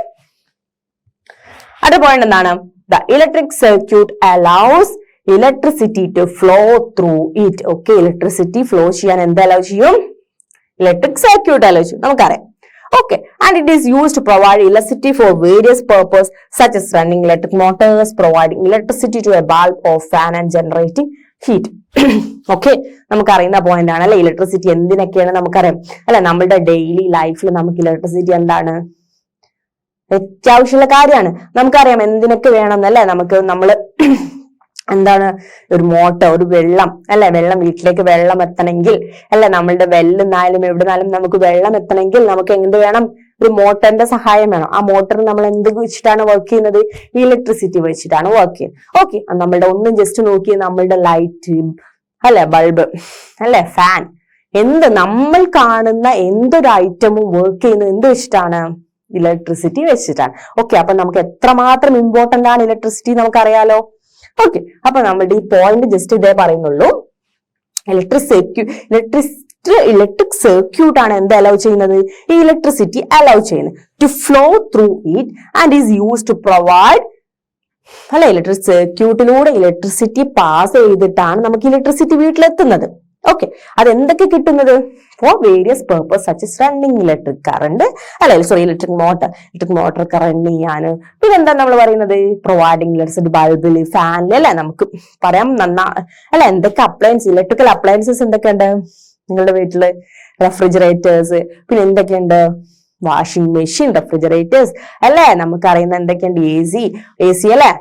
അടുത്ത പോയിന്റ് എന്താണ്? the electric circuit allows electricity to flow through it. Okay, electricity flow ചെയ്യാൻ എന്ത് hello ചെയ്യും? Electric circuit hello ചെയ്യും, നമുക്കറിയാം. Okay, and it is used to provide electricity for various purposes such as running electric motors, providing electricity to a bulb or fan and generating heat. Okay, നമുക്കറിയുന്ന point ആണ് അല്ലെ, electricity എന്തിനൊക്കെയാണ് നമുക്കറിയാം അല്ലെ. നമ്മുടെ daily ലൈഫിൽ നമുക്ക് ഇലക്ട്രിസിറ്റി എന്താണ്? അത്യാവശ്യമുള്ള കാര്യമാണ്. നമുക്കറിയാം എന്തിനൊക്കെ വേണം എന്നല്ലേ, നമ്മള് എന്താണ്, ഒരു മോട്ടർ, ഒരു വെള്ളം അല്ലെ, വെള്ളം വീട്ടിലേക്ക് വെള്ളം എത്തണമെങ്കിൽ അല്ലെ, നമ്മളുടെ വെല്ലെന്നായാലും എവിടെന്നാലും നമുക്ക് വെള്ളം എത്തണമെങ്കിൽ നമുക്ക് എന്ത് വേണം? ഒരു മോട്ടറിന്റെ സഹായം വേണം. ആ മോട്ടർ നമ്മൾ എന്ത് വെച്ചിട്ടാണ് വർക്ക് ചെയ്യുന്നത്? ഇലക്ട്രിസിറ്റി വെച്ചിട്ടാണ് വർക്ക് ചെയ്യുന്നത്. ഓക്കെ, നമ്മളുടെ ഒന്നും ജസ്റ്റ് നോക്കി, നമ്മളുടെ ലൈറ്റ് അല്ലെ, ബൾബ് അല്ലെ, ഫാൻ, എന്ത് നമ്മൾ കാണുന്ന എന്തൊരു ഐറ്റമും വർക്ക് ചെയ്യുന്നത് എന്ത് വെച്ചിട്ടാണ്? ഇലക്ട്രിസിറ്റി വെച്ചിട്ടാണ്. ഓക്കെ, അപ്പൊ നമുക്ക് എത്രമാത്രം ഇമ്പോർട്ടന്റ് ആണ് ഇലക്ട്രിസിറ്റി നമുക്കറിയാലോ. ഓക്കെ, അപ്പൊ നമ്മളുടെ ഈ പോയിന്റ് ജസ്റ്റ് ഇതേ പറയുന്നുള്ളൂ. ഇലക്ട്രിക് സർക്യൂട്ട് ആണ് എന്ത് അലൗ ചെയ്യുന്നത്? ഈ ഇലക്ട്രിസിറ്റി അലൗ ചെയ്യുന്നത് to flow through it and is use to provide അല്ലെ, ഇലക്ട്രിക് സർക്യൂട്ടിലൂടെ ഇലക്ട്രിസിറ്റി പാസ് ചെയ്തിട്ടാണ് നമുക്ക് ഇലക്ട്രിസിറ്റി വീട്ടിലെത്തുന്നത്. ഓക്കെ, അതെന്തൊക്കെ കിട്ടുന്നത്? For various purpose such as running electric current അല്ലെ, സോറി ഇലക്ട്രിക് മോട്ടർ കറണ്ട് ചെയ്യാന്. പിന്നെ എന്താ നമ്മൾ പറയുന്നത്? പ്രൊവൈഡിങ് ഇലക്ട്രിസിറ്റി ബൾബില്, ഫാനില് അല്ലെ, നമുക്ക് പറയാം അല്ലെ. എന്തൊക്കെ അപ്ലയൻസ്, ഇലക്ട്രിക്കൽ അപ്ലയൻസസ് എന്തൊക്കെയുണ്ട് നിങ്ങളുടെ വീട്ടില്? റെഫ്രിജറേറ്റേഴ്സ്, പിന്നെ എന്തൊക്കെയുണ്ട്? വാഷിംഗ് മെഷീൻ, റെഫ്രിജറേറ്റേഴ്സ് അല്ലെ. നമുക്കറിയുന്ന എന്തൊക്കെയുണ്ട്? എ സി അല്ലെ.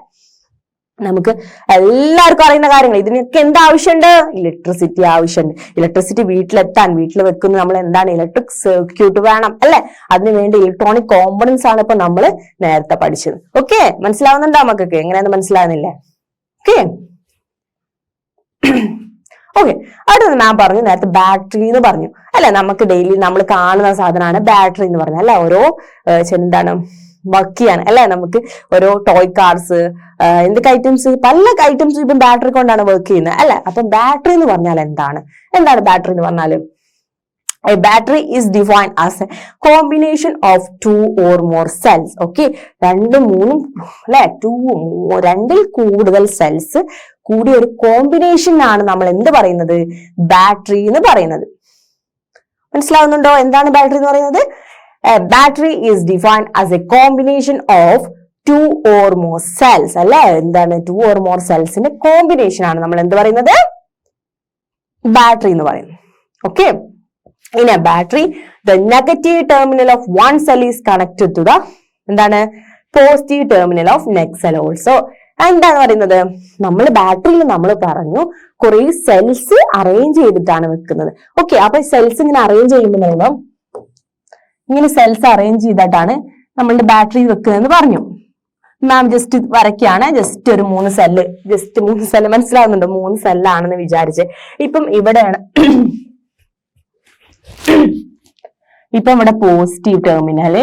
നമുക്ക് എല്ലാവർക്കും അറിയുന്ന കാര്യങ്ങൾ. ഇതിനൊക്കെ എന്താവശ്യമുണ്ട്? ഇലക്ട്രിസിറ്റി ആവശ്യമുണ്ട്. ഇലക്ട്രിസിറ്റി വീട്ടിലെത്താൻ, വീട്ടിൽ വെക്കുന്ന നമ്മൾ എന്താണ്? ഇലക്ട്രിക് സർക്യൂട്ട് വേണം അല്ലെ. അതിനുവേണ്ടി ഇലക്ട്രോണിക് കോമ്പണൻസ് ആണ് ഇപ്പൊ നമ്മൾ നേരത്തെ പഠിച്ചത്. ഓക്കെ, മനസ്സിലാവുന്നുണ്ടോ മക്കൾക്ക്? എങ്ങനെയാന്ന് മനസ്സിലാവുന്നില്ലേ? ഓക്കെ, ഓക്കെ, അടുത്തത് ഞാൻ പറഞ്ഞു നേരത്തെ ബാറ്ററി എന്ന് പറഞ്ഞു അല്ലെ. നമുക്ക് ഡെയിലി നമ്മൾ കാണുന്ന സാധനമാണ് ബാറ്ററി എന്ന് പറഞ്ഞാൽ അല്ലെ. ഓരോ എന്താണ് വർക്ക് ചെയ്യാൻ അല്ലെ, നമുക്ക് ഓരോ ടോയ് കാർസ്, എന്തൊക്കെ ഐറ്റംസ്, പല ഐറ്റംസും ഇപ്പം ബാറ്ററി കൊണ്ടാണ് വർക്ക് ചെയ്യുന്നത് അല്ലെ. അപ്പൊ ബാറ്ററി എന്ന് പറഞ്ഞാൽ എന്താണ് ബാറ്ററി എന്ന് പറഞ്ഞാല്? A battery is defined as a combination of 2 or more cells. Okay, 2, 3 അല്ലെ, 2 കൂടുതൽ സെൽസ് കൂടിയ ഒരു കോമ്പിനേഷൻ ആണ് നമ്മൾ എന്ത് പറയുന്നത്? ബാറ്ററി എന്ന് പറയുന്നത്. മനസ്സിലാവുന്നുണ്ടോ എന്താണ് ബാറ്ററി എന്ന് പറയുന്നത്? A battery is defined as a combination of 2 or more cells അല്ലെ. എന്താണ്? 2 or more സെൽസിന്റെ കോമ്പിനേഷൻ ആണ് നമ്മൾ എന്ത് പറയുന്നത്? ബാറ്ററി എന്ന് പറയുന്നത്. Okay, in a battery the negative terminal of one cell is connected to the എന്താണ് positive terminal of next cell also. എന്താണ് പറയുന്നത്, നമ്മൾ ബാറ്ററിയിൽ നമ്മൾ പറഞ്ഞു കുറെ സെൽസ് അറേഞ്ച് ചെയ്തിട്ടാണ് വെക്കുന്നത്. ഓക്കെ, അപ്പൊ സെൽസ് ഇങ്ങനെ അറേഞ്ച് ചെയ്യുമ്പോൾ ഇങ്ങനെ സെൽസ് അറേഞ്ച് ചെയ്തിട്ടാണ് നമ്മളുടെ ബാറ്ററി വെക്കുന്നതെന്ന് പറഞ്ഞു. മാം ജസ്റ്റ് വരയ്ക്കാണ്, ജസ്റ്റ് ഒരു 3 സെല്ല്, ജസ്റ്റ് 3 സെല്ല് മനസ്സിലാവുന്നുണ്ടോ? 3 സെല്ലാണെന്ന് വിചാരിച്ച്. ഇപ്പം ഇവിടെയാണ് ഇവിടെ പോസിറ്റീവ് ടെർമിനൽ,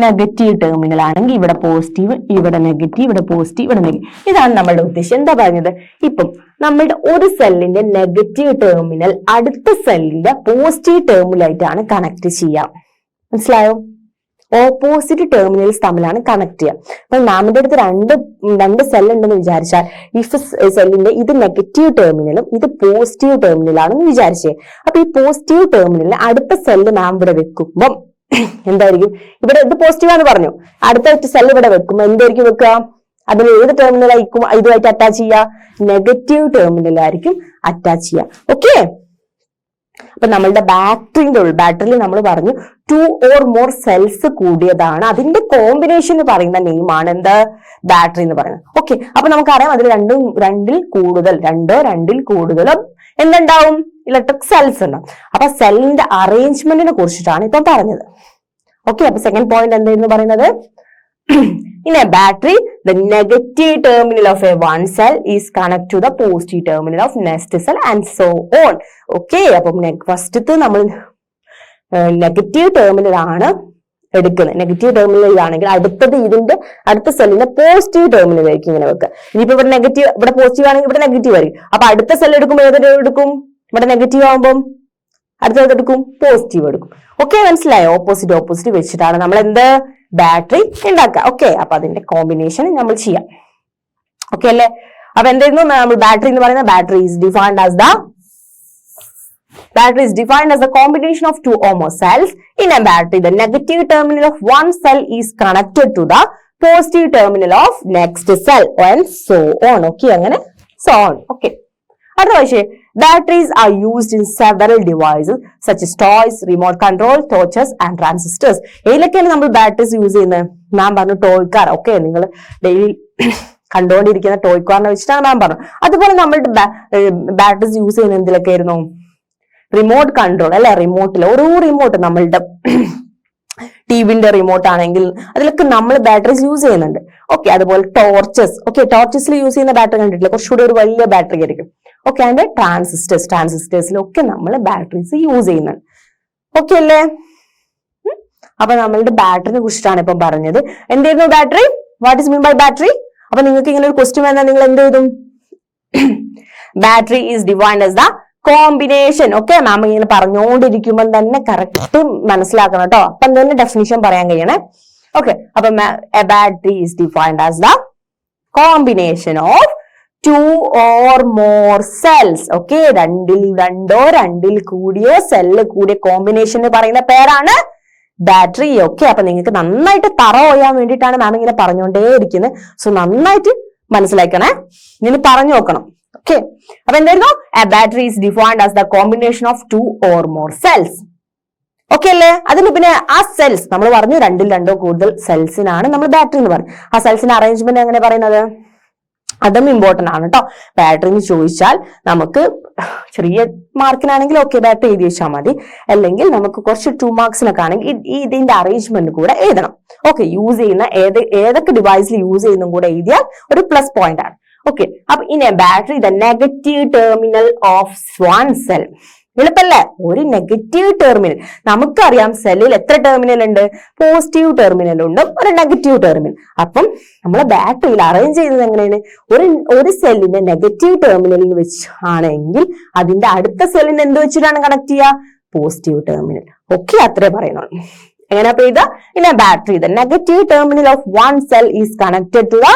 നെഗറ്റീവ് ടെർമിനൽ ആണെങ്കിൽ ഇവിടെ പോസിറ്റീവ്, ഇവിടെ നെഗറ്റീവ്, ഇവിടെ പോസിറ്റീവ്, ഇവിടെ നെഗറ്റീവ്. ഇതാണ് നമ്മളുടെ ഉദ്ദേശം. എന്താ പറഞ്ഞത്, ഇപ്പം നമ്മളുടെ ഒരു സെല്ലിന്റെ നെഗറ്റീവ് ടെർമിനൽ അടുത്ത സെല്ലിന്റെ പോസിറ്റീവ് ടെർമിനലായിട്ടാണ് കണക്ട് ചെയ്യാം. മനസ്സിലായോ? ഓപ്പോസിറ്റ് ടെർമിനൽസ് തമ്മിലാണ് കണക്ട് ചെയ്യുക. അപ്പൊ മാമിന്റെ അടുത്ത് രണ്ട് സെൽ ഉണ്ടെന്ന് വിചാരിച്ചാൽ ഇഫ് സെല്ലിന്റെ ഇത് നെഗറ്റീവ് ടെർമിനലും ഇത് പോസിറ്റീവ് ടെർമിനലാണെന്ന് വിചാരിച്ചേ. അപ്പൊ ഈ പോസിറ്റീവ് ടെർമിനലിൽ അടുത്ത സെല്ല് മാം ഇവിടെ വെക്കുമ്പം എന്തായിരിക്കും, ഇവിടെ ഇത് പോസിറ്റീവ് ആണെന്ന് പറഞ്ഞു, അടുത്ത സെല്ല് ഇവിടെ വെക്കുമ്പോ എന്തായിരിക്കും വെക്കുക, അതിന് ഏത് ടെർമിനലായിരിക്കും ഇതുമായിട്ട് അറ്റാച്ച് ചെയ്യുക, നെഗറ്റീവ് ടെർമിനലായിരിക്കും അറ്റാച്ച് ചെയ്യുക. ഓക്കെ, അപ്പൊ നമ്മളുടെ ബാറ്ററിയിൽ നമ്മൾ പറഞ്ഞു 2 or more സെൽസ് കൂടിയതാണ്, അതിന്റെ കോമ്പിനേഷൻ പറയുന്ന നെയിമാണ് എന്ത്, ബാറ്ററി എന്ന് പറയുന്നത്. ഓക്കെ, അപ്പൊ നമുക്കറിയാം അതിൽ രണ്ടിൽ കൂടുതലും എന്തുണ്ടാവും, ഇലക്ട്രിക് സെൽസ് ഉണ്ടാവും. അപ്പൊ സെല്ലിന്റെ അറേഞ്ച്മെന്റിനെ കുറിച്ചിട്ടാണ് ഇപ്പൊ പറഞ്ഞത്. ഓക്കെ, അപ്പൊ സെക്കൻഡ് പോയിന്റ് എന്തായിരുന്നു പറയുന്നത്, in a battery the negative terminal of one cell is connected to the positive terminal of next cell and so on. Okay, അപ്പം ഫസ്റ്റത്തെ നമ്മൾ നെഗറ്റീവ് ടെർമിനൽ ആണ് എടുക്കുന്നത്. നെഗറ്റീവ് ടെർമിനൽ ആണെങ്കിൽ അടുത്ത സെല്ലിന്റെ പോസിറ്റീവ് ടെർമിനലായിരിക്കും ഇങ്ങനെ വെക്കുക. ഇനിയിപ്പോ ഇവിടെ നെഗറ്റീവ്, ഇവിടെ പോസിറ്റീവ് ആണെങ്കിൽ ഇവിടെ നെഗറ്റീവ് ആയിരിക്കും. അപ്പൊ അടുത്ത സെൽ എടുക്കുമ്പോൾ ഏതെടുക്കും, ഇവിടെ നെഗറ്റീവ് ആകുമ്പോൾ അടുത്തത് എടുക്കും, പോസിറ്റീവ് എടുക്കും. ഓക്കെ, മനസ്സിലായോ? ഓപ്പോസിറ്റ് വെച്ചിട്ടാണ് നമ്മൾ എന്ത് ബാറ്ററി ഉണ്ടാക്കുക. ഓക്കെ, അപ്പൊ അതിന്റെ കോമ്പിനേഷൻ നമ്മൾ ചെയ്യാം. ഓക്കെ അല്ലേ? അപ്പൊ എന്തായിരുന്നു നമ്മൾ ബാറ്ററി എന്ന് പറയുന്നത്, battery is defined as the combination of 2 or more cells. In a battery the negative terminal of one cell is connected to the positive terminal of next cell and so on. Okay, അങ്ങനെ so on. Okay, അടുത്ത പക്ഷേ batteries are used in several devices such as toys, remote control, torches and transistors. ഏതിലൊക്കെയാണ് നമ്മൾ batteries use ചെയ്യുന്നത്? മാം പറഞ്ഞു toy car. Okay, നിങ്ങൾ daily കണ്ടുകൊണ്ടിരിക്കുന്ന toy കാറിനെ വെച്ചിട്ടാണ് മാം പറഞ്ഞു. അതുപോലെ നമ്മളുടെ ബാറ്ററീസ് യൂസ് ചെയ്യുന്നത് എന്തിലൊക്കെ ആയിരുന്നു? റിമോട്ട് കൺട്രോൾ അല്ലെ, ഓരോ റിമോട്ട് നമ്മളുടെ ടിവിന്റെ റിമോട്ട് ആണെങ്കിൽ അതിലൊക്കെ നമ്മൾ ബാറ്ററീസ് യൂസ് ചെയ്യുന്നുണ്ട്. ഓക്കെ, അതുപോലെ ടോർച്ചസ്. ഓക്കെ, ടോർച്ചസിൽ യൂസ് ചെയ്യുന്ന ബാറ്ററി കണ്ടിട്ടില്ല, കുറച്ചുകൂടി ഒരു വലിയ ബാറ്ററി ആയിരിക്കും. ഓക്കെ, അതിന്റെ ട്രാൻസിസ്റ്റേഴ്സിലൊക്കെ നമ്മൾ ബാറ്ററീസ് യൂസ് ചെയ്യുന്നുണ്ട്. ഓക്കെ അല്ലേ? അപ്പൊ നമ്മളുടെ ബാറ്ററിനെ കുറിച്ചിട്ടാണ് ഇപ്പൊ പറഞ്ഞത്. എന്തായിരുന്നു battery, what is mean by battery? അപ്പൊ നിങ്ങൾക്ക് ഇങ്ങനെ ഒരു ക്വസ്റ്റ്യൻ വന്നാൽ നിങ്ങൾ എന്ത് എഴുതും? Battery is defined as the combination. Okay, ma'am ഇങ്ങനെ പറഞ്ഞുകൊണ്ടിരിക്കുമ്പോൾ തന്നെ കറക്റ്റ് മനസ്സിലാക്കണം കേട്ടോ. അപ്പൊ തന്നെ ഡെഫിനിഷൻ പറയാൻ കഴിയണേ. ഓക്കെ, അപ്പൊ battery is defined as the combination of 2 or more cells. Okay, രണ്ടിൽ കൂടിയോ സെല്ല് കൂടിയ കോമ്പിനേഷന് പറയുന്ന പേരാണ് ബാറ്ററി. ഓക്കെ, അപ്പൊ നിങ്ങൾക്ക് നന്നായിട്ട് ചെയ്യാൻ വേണ്ടിയിട്ടാണ് മാം ഇങ്ങനെ പറഞ്ഞുകൊണ്ടേയിരിക്കുന്നത്. സോ നന്നായിട്ട് മനസ്സിലാക്കണേ, ഇനി പറഞ്ഞു നോക്കണം. ഓക്കെ, അപ്പൊ എന്തായിരുന്നു, a battery is defined as the combination of 2 or more cells. Okay അല്ലേ? അതിന് പിന്നെ ആ സെൽസ് നമ്മൾ പറഞ്ഞു 2 കൂടുതൽ സെൽസിനാണ് നമ്മൾ ബാറ്ററി എന്ന് പറയുന്നത്. ആ സെൽസിന്റെ അറേഞ്ച്മെന്റ് എങ്ങനെ പറയുന്നത്, അതും ഇമ്പോർട്ടന്റ് ആണ് കേട്ടോ. ബാറ്ററിന്ന് ചോദിച്ചാൽ നമുക്ക് ചെറിയ മാർക്കിനാണെങ്കിൽ ഓക്കെ ബാറ്ററി എഴുതി വെച്ചാൽ മതി, അല്ലെങ്കിൽ നമുക്ക് കുറച്ച് 2 മാർക്സിനൊക്കെ ആണെങ്കിൽ ഇതിന്റെ അറേഞ്ച്മെന്റ് കൂടെ എഴുതണം. ഓക്കെ, യൂസ് ചെയ്യുന്ന ഏതൊക്കെ ഡിവൈസിൽ യൂസ് ചെയ്യുന്നതും കൂടെ എഴുതിയാൽ ഒരു പ്ലസ് പോയിന്റ് ആണ്. ഓക്കെ, അപ്പൊ in a battery the negative terminal of one cell. എളുപ്പല്ലേ? ഒരു നെഗറ്റീവ് ടെർമിനൽ, നമുക്കറിയാം സെല്ലിൽ എത്ര ടെർമിനൽ ഉണ്ട്, പോസിറ്റീവ് ടെർമിനൽ ഉണ്ട്, ഒരു നെഗറ്റീവ് ടെർമിനൽ. അപ്പം നമ്മൾ ബാറ്ററിയിൽ അറേഞ്ച് ചെയ്യുന്നത് എങ്ങനെയാണ്, ഒരു സെല്ലിന്റെ നെഗറ്റീവ് ടെർമിനലിൽ വെച്ചാണെങ്കിൽ അതിന്റെ അടുത്ത സെല്ലിന് എന്ത് വെച്ചിട്ടാണ് കണക്ട് ചെയ്യുക, പോസിറ്റീവ് ടെർമിനൽ. ഓക്കെ, അത്രേ പറയുന്നുള്ളൂ. എങ്ങനെ ചെയ്ത, in a battery the negative terminal of one cell is connected to the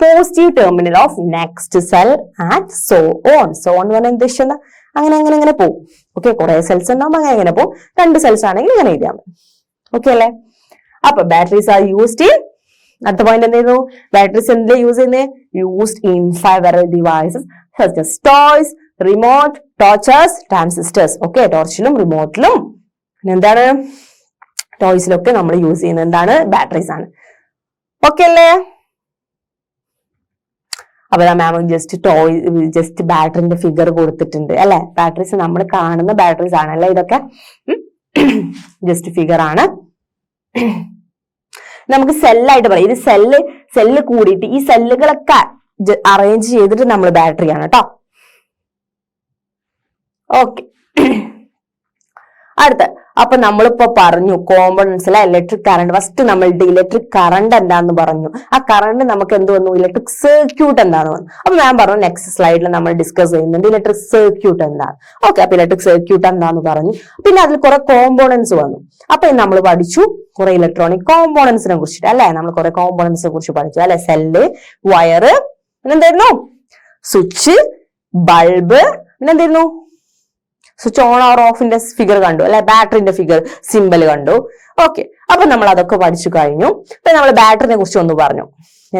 positive terminal of next cell and so on. So on എന്ന് പറഞ്ഞാൽ ഉദ്ദേശിച്ചത് അങ്ങനെ പോകും. ഓക്കെ, കുറെ സെൽസ് ഉണ്ടാവും, അങ്ങനെ പോകും. 2 സെൽസ് ആണെങ്കിൽ ഇങ്ങനെ എഴുതിയാൽ മതി. ഓക്കെ അല്ലേ? അപ്പൊ ബാറ്ററീസ് ആർ യൂസ്ഡ് ഇൻ, അടുത്ത പോയിന്റ് എന്തായിരുന്നു, ബാറ്ററീസ് എന്തിനാ യൂസ് ചെയ്യുന്നത്, used in several devices such as toys, remote, torches, transistors. Okay, ടോർച്ചിലും റിമോട്ടിലും എന്താണ് ടോയ്സിലൊക്കെ നമ്മൾ യൂസ് ചെയ്യുന്നത് എന്താണ് ബാറ്ററീസ് ആണ്. ഓക്കെ അല്ലേ? അപ്പൊ മാം ജസ്റ്റ് ബാറ്ററിന്റെ ഫിഗർ കൊടുത്തിട്ടുണ്ട് അല്ലെ. ബാറ്ററീസ് നമ്മൾ കാണുന്ന ബാറ്ററീസ് ആണ് അല്ലെ ഇതൊക്കെ. ജസ്റ്റ് ഫിഗർ ആണ്. നമുക്ക് സെല്ലായിട്ട് പറയാം. ഇത് സെല്ല് കൂടിയിട്ട് ഈ സെല്ലുകളൊക്കെ അറേഞ്ച് ചെയ്തിട്ട് നമ്മൾ ബാറ്ററി ആണ് കേട്ടോ. ഓക്കെ, അടുത്ത അപ്പൊ നമ്മളിപ്പോ പറഞ്ഞു കോമ്പണൻസിലെ ഇലക്ട്രിക് കറണ്ട്. ഫസ്റ്റ് നമ്മളുടെ ഇലക്ട്രിക് കറണ്ട് എന്താന്ന് പറഞ്ഞു. ആ കറണ്ട് നമുക്ക് എന്ത് വന്നു, ഇലക്ട്രിക് സർക്യൂട്ട് എന്താന്ന് വന്നു. അപ്പൊ ഞാൻ പറഞ്ഞു നെക്സ്റ്റ് സ്ലൈഡിൽ നമ്മൾ ഡിസ്കസ് ചെയ്യുന്നുണ്ട് ഇലക്ട്രിക് സർക്യൂട്ട് എന്താണ്. ഓക്കെ, അപ്പൊ ഇലക്ട്രിക് സർക്യൂട്ട് എന്താന്ന് പറഞ്ഞു. പിന്നെ അതിൽ കുറെ കോമ്പോണൻസ് വന്നു. അപ്പൊ നമ്മൾ പഠിച്ചു കുറെ ഇലക്ട്രോണിക് കോമ്പോണൻസിനെ കുറിച്ചിട്ട് അല്ലെ. നമ്മൾ കുറെ കോമ്പോണൻസിനെ കുറിച്ച് പഠിച്ചു അല്ലെ. സെല്ല്, വയറ്, പിന്നെന്തായിരുന്നു സ്വിച്ച്, ബൾബ്, പിന്നെന്തായിരുന്നു സ്വിച്ച് ഓൺ ഓർ ഓഫിന്റെ ഫിഗർ കണ്ടു അല്ലെ. ബാറ്ററിന്റെ ഫിഗർ സിമ്പിൾ കണ്ടു. ഓക്കെ, അപ്പൊ നമ്മൾ അതൊക്കെ പഠിച്ചു കഴിഞ്ഞു. ഇപ്പൊ നമ്മൾ ബാറ്ററിനെ കുറിച്ച് ഒന്ന് പറഞ്ഞു.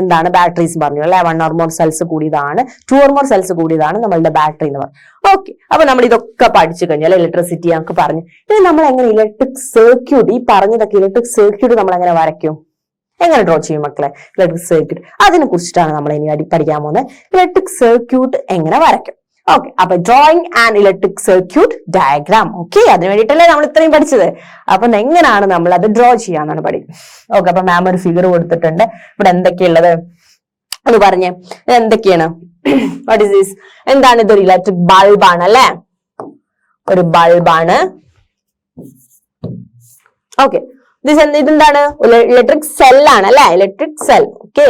എന്താണ് ബാറ്ററീസ് പറഞ്ഞു അല്ലെ. 1 or more സെൽസ് കൂടിയതാണ്, 2 or more സെൽസ് കൂടിയതാണ് നമ്മളുടെ ബാറ്ററി എന്ന് പറഞ്ഞു. ഓക്കെ, അപ്പൊ നമ്മൾ ഇതൊക്കെ പഠിച്ചു കഴിഞ്ഞു അല്ലെ. ഇലക്ട്രിസിറ്റി നമുക്ക് പറഞ്ഞു. ഇനി നമ്മൾ എങ്ങനെ ഇലക്ട്രിക് സർക്യൂട്ട്, ഈ പറഞ്ഞതൊക്കെ ഇലക്ട്രിക് സർക്യൂട്ട് നമ്മൾ എങ്ങനെ വരയ്ക്കും, എങ്ങനെ ഡ്രോ ചെയ്യും മക്കളെ ഇലക്ട്രിക് സർക്യൂട്ട്? അതിനെ കുറിച്ചിട്ടാണ് നമ്മൾ ഇനി പഠിക്കാൻ പോകുന്നത്. ഇലക്ട്രിക് സർക്യൂട്ട് എങ്ങനെ വരയ്ക്കും. ഓക്കെ, അപ്പൊ drawing and electric circuit diagram. Okay, അതിന് വേണ്ടിയിട്ടല്ലേ നമ്മൾ ഇത്രയും പഠിച്ചത്. അപ്പൊ എങ്ങനെയാണ് നമ്മൾ അത് ഡ്രോ ചെയ്യാന്നാണ് പഠിക്കുന്നത്. ഓക്കെ, അപ്പൊ മാം ഒരു ഫിഗർ കൊടുത്തിട്ടുണ്ട്. ഇവിടെ എന്തൊക്കെയുള്ളത് അത് പറഞ്ഞേ, എന്തൊക്കെയാണ്? What is this? എന്താണ് ഇതൊരു ഇലക്ട്രിക് ബൾബാണ് അല്ലെ. ഒരു ബൾബാണ്. ഓക്കെ, ഇതെന്താണ്? ഇലക്ട്രിക് സെല്ലാണ് അല്ലെ. Electric cell. ഓക്കെ,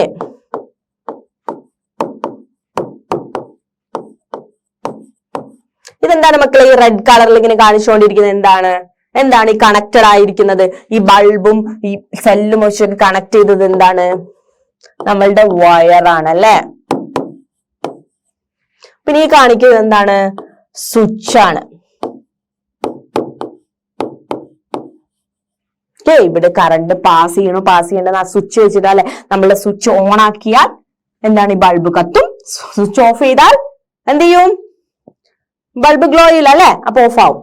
ഇതെന്താണ് മക്കളെ ഈ റെഡ് കളറിൽ ഇങ്ങനെ കാണിച്ചുകൊണ്ടിരിക്കുന്നത്? എന്താണ് ഈ കണക്റ്റഡ് ആയിരിക്കുന്നത്? ഈ ബൾബും ഈ സെല്ലും വെച്ചൊക്കെ കണക്ട് ചെയ്തത് എന്താണ്? നമ്മളുടെ വയറാണ് അല്ലെ. പിന്നെ ഈ കാണിക്കുന്നത് എന്താണ്? സ്വിച്ച് ആണ്. ഓക്കെ, ഇവിടെ കറണ്ട് പാസ് ചെയ്യണ്ടെന്ന് ആ സ്വിച്ച് വെച്ചിട്ട് അല്ലെ. നമ്മളുടെ സ്വിച്ച് ഓൺ ആക്കിയാൽ എന്താണ്? ഈ ബൾബ് കത്തും. സ്വിച്ച് ഓഫ് ചെയ്താൽ എന്ത് ചെയ്യും? ബൾബ് ഗ്ലോ ചെയ്യില്ല അല്ലെ, അപ്പൊ ഓഫ് ആവും.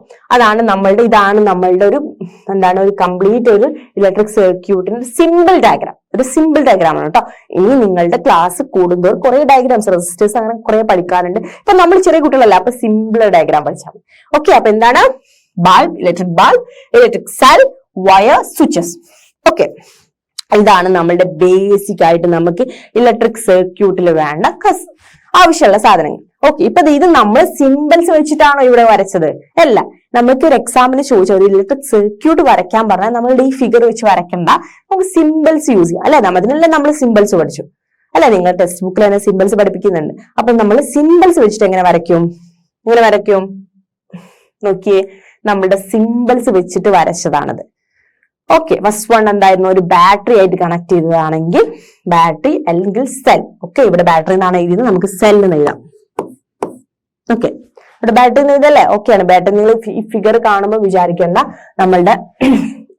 ഇതാണ് നമ്മളുടെ ഒരു കംപ്ലീറ്റ് ഒരു ഇലക്ട്രിക് സർക്യൂട്ടിന്റെ സിമ്പിൾ ഡയഗ്രാം. ഒരു സിമ്പിൾ ഡയഗ്രാം ആണ് കേട്ടോ. ഇനി നിങ്ങളുടെ ക്ലാസ് കൂടുമ്പോൾ കുറെ ഡയഗ്രാംസ്, റെസിസ്റ്റേഴ്സ് അങ്ങനെ കുറെ പഠിക്കാറുണ്ട്. ഇപ്പൊ നമ്മൾ ചെറിയ കുട്ടികളല്ല, അപ്പൊ സിമ്പിൾ ഡയഗ്രാം പഠിച്ചാൽ മതി. ഓക്കെ, അപ്പൊ എന്താണ്? Bulb, electric cell, wire, switches. Okay, ഇതാണ് നമ്മളുടെ ബേസിക് ആയിട്ട് നമുക്ക് ഇലക്ട്രിക് സർക്യൂട്ടിൽ വേണ്ട ആവശ്യമുള്ള സാധനങ്ങൾ. ഓക്കെ, ഇപ്പൊ ഇത് നമ്മൾ സിമ്പിൾസ് വെച്ചിട്ടാണോ ഇവിടെ വരച്ചത്? അല്ല, നമുക്ക് ഒരു എക്സാമിന് ചോദിച്ചാൽ ഒരു ഇലക്ട്രിക് സർക്യൂട്ട് വരയ്ക്കാൻ പറഞ്ഞാൽ നമ്മളുടെ ഈ ഫിഗർ വെച്ച് വരയ്ക്കണ്ട, നമുക്ക് സിമ്പിൾസ് യൂസ് ചെയ്യാം അല്ലെ. അതിനല്ലേ നമ്മൾ സിമ്പിൾസ് പഠിച്ചു അല്ലെ. നിങ്ങൾ ടെക്സ്റ്റ് ബുക്കിൽ തന്നെ സിമ്പിൾസ് പഠിപ്പിക്കുന്നുണ്ട്. അപ്പൊ നമ്മൾ സിമ്പിൾസ് വെച്ചിട്ട് എങ്ങനെ വരയ്ക്കും? നോക്കിയേ, നമ്മളുടെ സിമ്പിൾസ് വെച്ചിട്ട് വരച്ചതാണത്. ഓക്കെ, ഫസ്റ്റ് വൺ എന്തായിരുന്നു? ഒരു ബാറ്ററി ആയിട്ട് കണക്ട് ചെയ്തതാണെങ്കിൽ ബാറ്ററി അല്ലെങ്കിൽ സെൽ. ഓക്കെ, ഇവിടെ ബാറ്ററി എന്നാണ് എഴുതിയത്, നമുക്ക് സെൽ എന്ന് എഴുതാം. ഓക്കെ, ഇവിടെ ബാറ്ററി എഴുതല്ലേ. ഓക്കെയാണ്. ബാറ്ററി നിങ്ങൾ ഈ ഫിഗർ കാണുമ്പോൾ വിചാരിക്കേണ്ട നമ്മളുടെ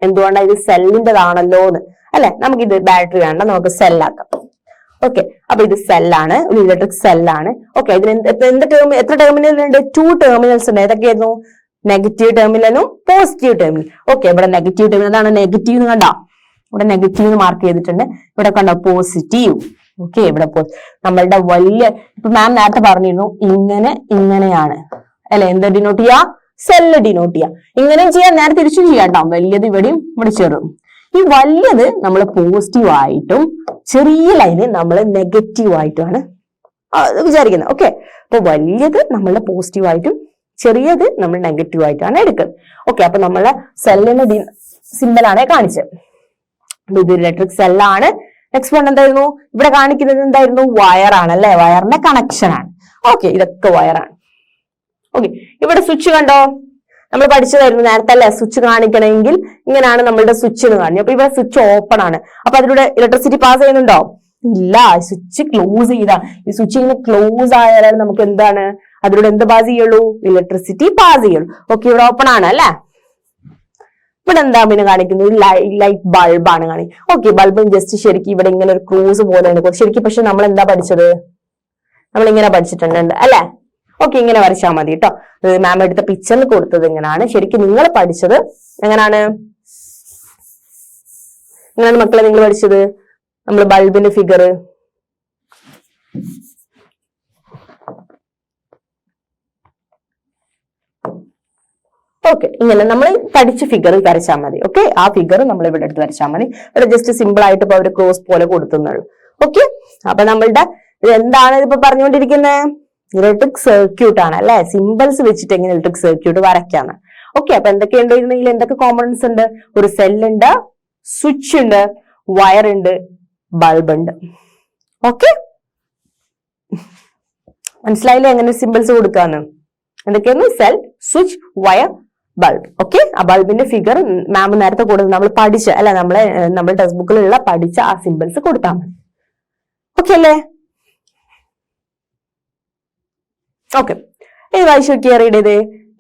എന്തുകൊണ്ടാണ് ഇത് സെല്ലിൻ്റെതാണല്ലോ എന്ന് അല്ലെ. നമുക്ക് ഇത് ബാറ്ററി വേണ്ട, നമുക്ക് സെല്ലാക്കാം. ഓക്കെ, അപ്പൊ ഇത് സെല്ലാണ്, ഒരു ഇലക്ട്രിക് സെല്ലാണ്. ഓക്കെ, ഇതിന് എത്ര ടെർമിനൽ ഉണ്ട്? 2 ടെർമിനൽസ് ഉണ്ട്. ഏതൊക്കെയായിരുന്നു? നെഗറ്റീവ് ടെർമിനലും പോസിറ്റീവ് ടെർമിനൽ. ഓക്കെ, ഇവിടെ നെഗറ്റീവ് ടെർമിനൽ, അതാണ് നെഗറ്റീവ് എന്ന് കണ്ടോ. ഇവിടെ നെഗറ്റീവ് മാർക്ക് ചെയ്തിട്ടുണ്ട്. ഇവിടെ കണ്ടോ പോസിറ്റീവ്. ഓക്കെ, ഇവിടെ നമ്മളുടെ വലിയ, ഇപ്പൊ മാം നേരത്തെ പറഞ്ഞിരുന്നു ഇങ്ങനെയാണ് അല്ലെ. എന്താ ഡിനോട്ട് ചെയ്യാ? സെല്ല് ഡിനോട്ട് ചെയ്യാം. ഇങ്ങനെയും ചെയ്യാം, നേരെ തിരിച്ചും ചെയ്യാം കേട്ടോ. വലിയത് ഇവിടെയും ഇവിടെ ചെറുതും. ഈ വലിയത് നമ്മൾ പോസിറ്റീവ് ആയിട്ടും ചെറിയ ലൈന് നമ്മൾ നെഗറ്റീവ് ആയിട്ടുമാണ് വിചാരിക്കുന്നത്. ഓക്കെ, അപ്പൊ വലിയത് നമ്മളുടെ പോസിറ്റീവ് ആയിട്ടും ചെറിയത് നമ്മൾ നെഗറ്റീവ് ആയിട്ടാണ് എടുക്കുന്നത്. ഓക്കെ, അപ്പൊ നമ്മളെ സെല്ലിന്റെ സിമ്പൽ ആണ് കാണിച്ചത്. ഇത് ഇലക്ട്രിക് സെല്ലാണ്. നെക്സ്റ്റ് വൺ എന്തായിരുന്നു? ഇവിടെ കാണിക്കുന്നത് എന്തായിരുന്നു? വയറാണ് അല്ലെ. വയറിന്റെ കണക്ഷൻ ആണ്. ഓക്കെ, ഇതൊക്കെ വയറാണ്. ഓക്കെ, ഇവിടെ സ്വിച്ച് കണ്ടോ? നമ്മൾ പഠിച്ചതായിരുന്നു നേരത്തെ അല്ലെ. സ്വിച്ച് കാണിക്കണമെങ്കിൽ ഇങ്ങനെയാണ് നമ്മളുടെ സ്വിച്ച് എന്ന് കാണിക്കുന്നത്. അപ്പൊ ഇവിടെ സ്വിച്ച് ഓപ്പൺ ആണ്. അപ്പൊ അതിലൂടെ ഇലക്ട്രിസിറ്റി പാസ് ചെയ്യുന്നുണ്ടോ? ഇല്ല, സ്വിച്ച് ക്ലോസ് ചെയ്താണ്. ഈ സ്വിച്ച് ഇങ്ങനെ ക്ലോസ് ആയാലും നമുക്ക് എന്താണ് അതിലൂടെ എന്ത് പാസ് ചെയ്യുള്ളൂ? ഇലക്ട്രിസിറ്റി പാസ് ചെയ്യുള്ളൂ. ഓക്കെ, ഇവിടെ ഓപ്പൺ ആണ് അല്ലെ. ഇവിടെ എന്താ പിന്നെ കാണിക്കുന്നത്? ലൈറ്റ് ബൾബാണ് കാണിക്കുന്നത്. ഓക്കെ, ബൾബും ജസ്റ്റ് ശരിക്കും ഇവിടെ ഇങ്ങനെ ഒരു ക്രൂസ് പോലെയാണ് ശരിക്കും. പക്ഷെ നമ്മൾ എന്താ പഠിച്ചത്? നമ്മൾ ഇങ്ങനെ പഠിച്ചിട്ടുണ്ട് അല്ലെ. ഓക്കെ, ഇങ്ങനെ വരച്ചാൽ മതി കേട്ടോ. മാം എടുത്ത പിക്ചറിൽ കൊടുത്തത് ഇങ്ങനെയാണ്. ശരിക്കും നിങ്ങൾ പഠിച്ചത് എങ്ങനെയാണ് മക്കളെ നിങ്ങൾ പഠിച്ചത്? നമ്മൾ ബൾബിന്റെ ഫിഗർ ഓക്കെ, ഇങ്ങനെ നമ്മൾ പഠിച്ച ഫിഗർ വരച്ചാൽ മതി. ഓക്കെ, ആ ഫിഗർ നമ്മൾ ഇവിടെ എടുത്ത് വരച്ചാൽ മതി. ഇവിടെ ജസ്റ്റ് സിമ്പിൾ ആയിട്ട് ഇപ്പൊ ഒരു ക്രോസ് പോലെ കൊടുത്തുന്നുള്ളൂ. ഓക്കെ, അപ്പൊ നമ്മളുടെ എന്താണ് ഇതിപ്പോ പറഞ്ഞുകൊണ്ടിരിക്കുന്നത്? ഇലക്ട്രിക് സർക്യൂട്ട് ആണ് അല്ലെ. സിമ്പിൾസ് വെച്ചിട്ട് എങ്ങനെ ഇലക്ട്രിക് സർക്യൂട്ട് വരയ്ക്കാണ്. ഓക്കെ, അപ്പൊ എന്തൊക്കെയുണ്ട് ഇതിൽ? എന്തൊക്കെ കോമ്പണൻസ് ഉണ്ട്? ഒരു സെല്ലുണ്ട്, സ്വിച്ച് ഉണ്ട്, വയർ ഉണ്ട്, ബൾബ് ഉണ്ട്. ഓക്കെ, മനസ്സിലായില്ലേ എങ്ങനെ സിമ്പിൾസ് കൊടുക്കാന്ന്? എന്തൊക്കെയാണ്? Cell, switch, wire, bulb. Okay, ആ ബൾബിന്റെ ഫിഗർ മാം നേരത്തെ കൊടുത്തു, നമ്മൾ പഠിച്ച അല്ലെ, നമ്മുടെ ടെക്സ്റ്റ് ബുക്കിലുള്ള പഠിച്ച ആ സിമ്പിൾസ് കൊടുത്താൽ മതി. ഓക്കെ അല്ലേ? ഓക്കെ, ഇത് വായിച്ചു നോക്കിയാ റീഡ് ചെയ്തേ.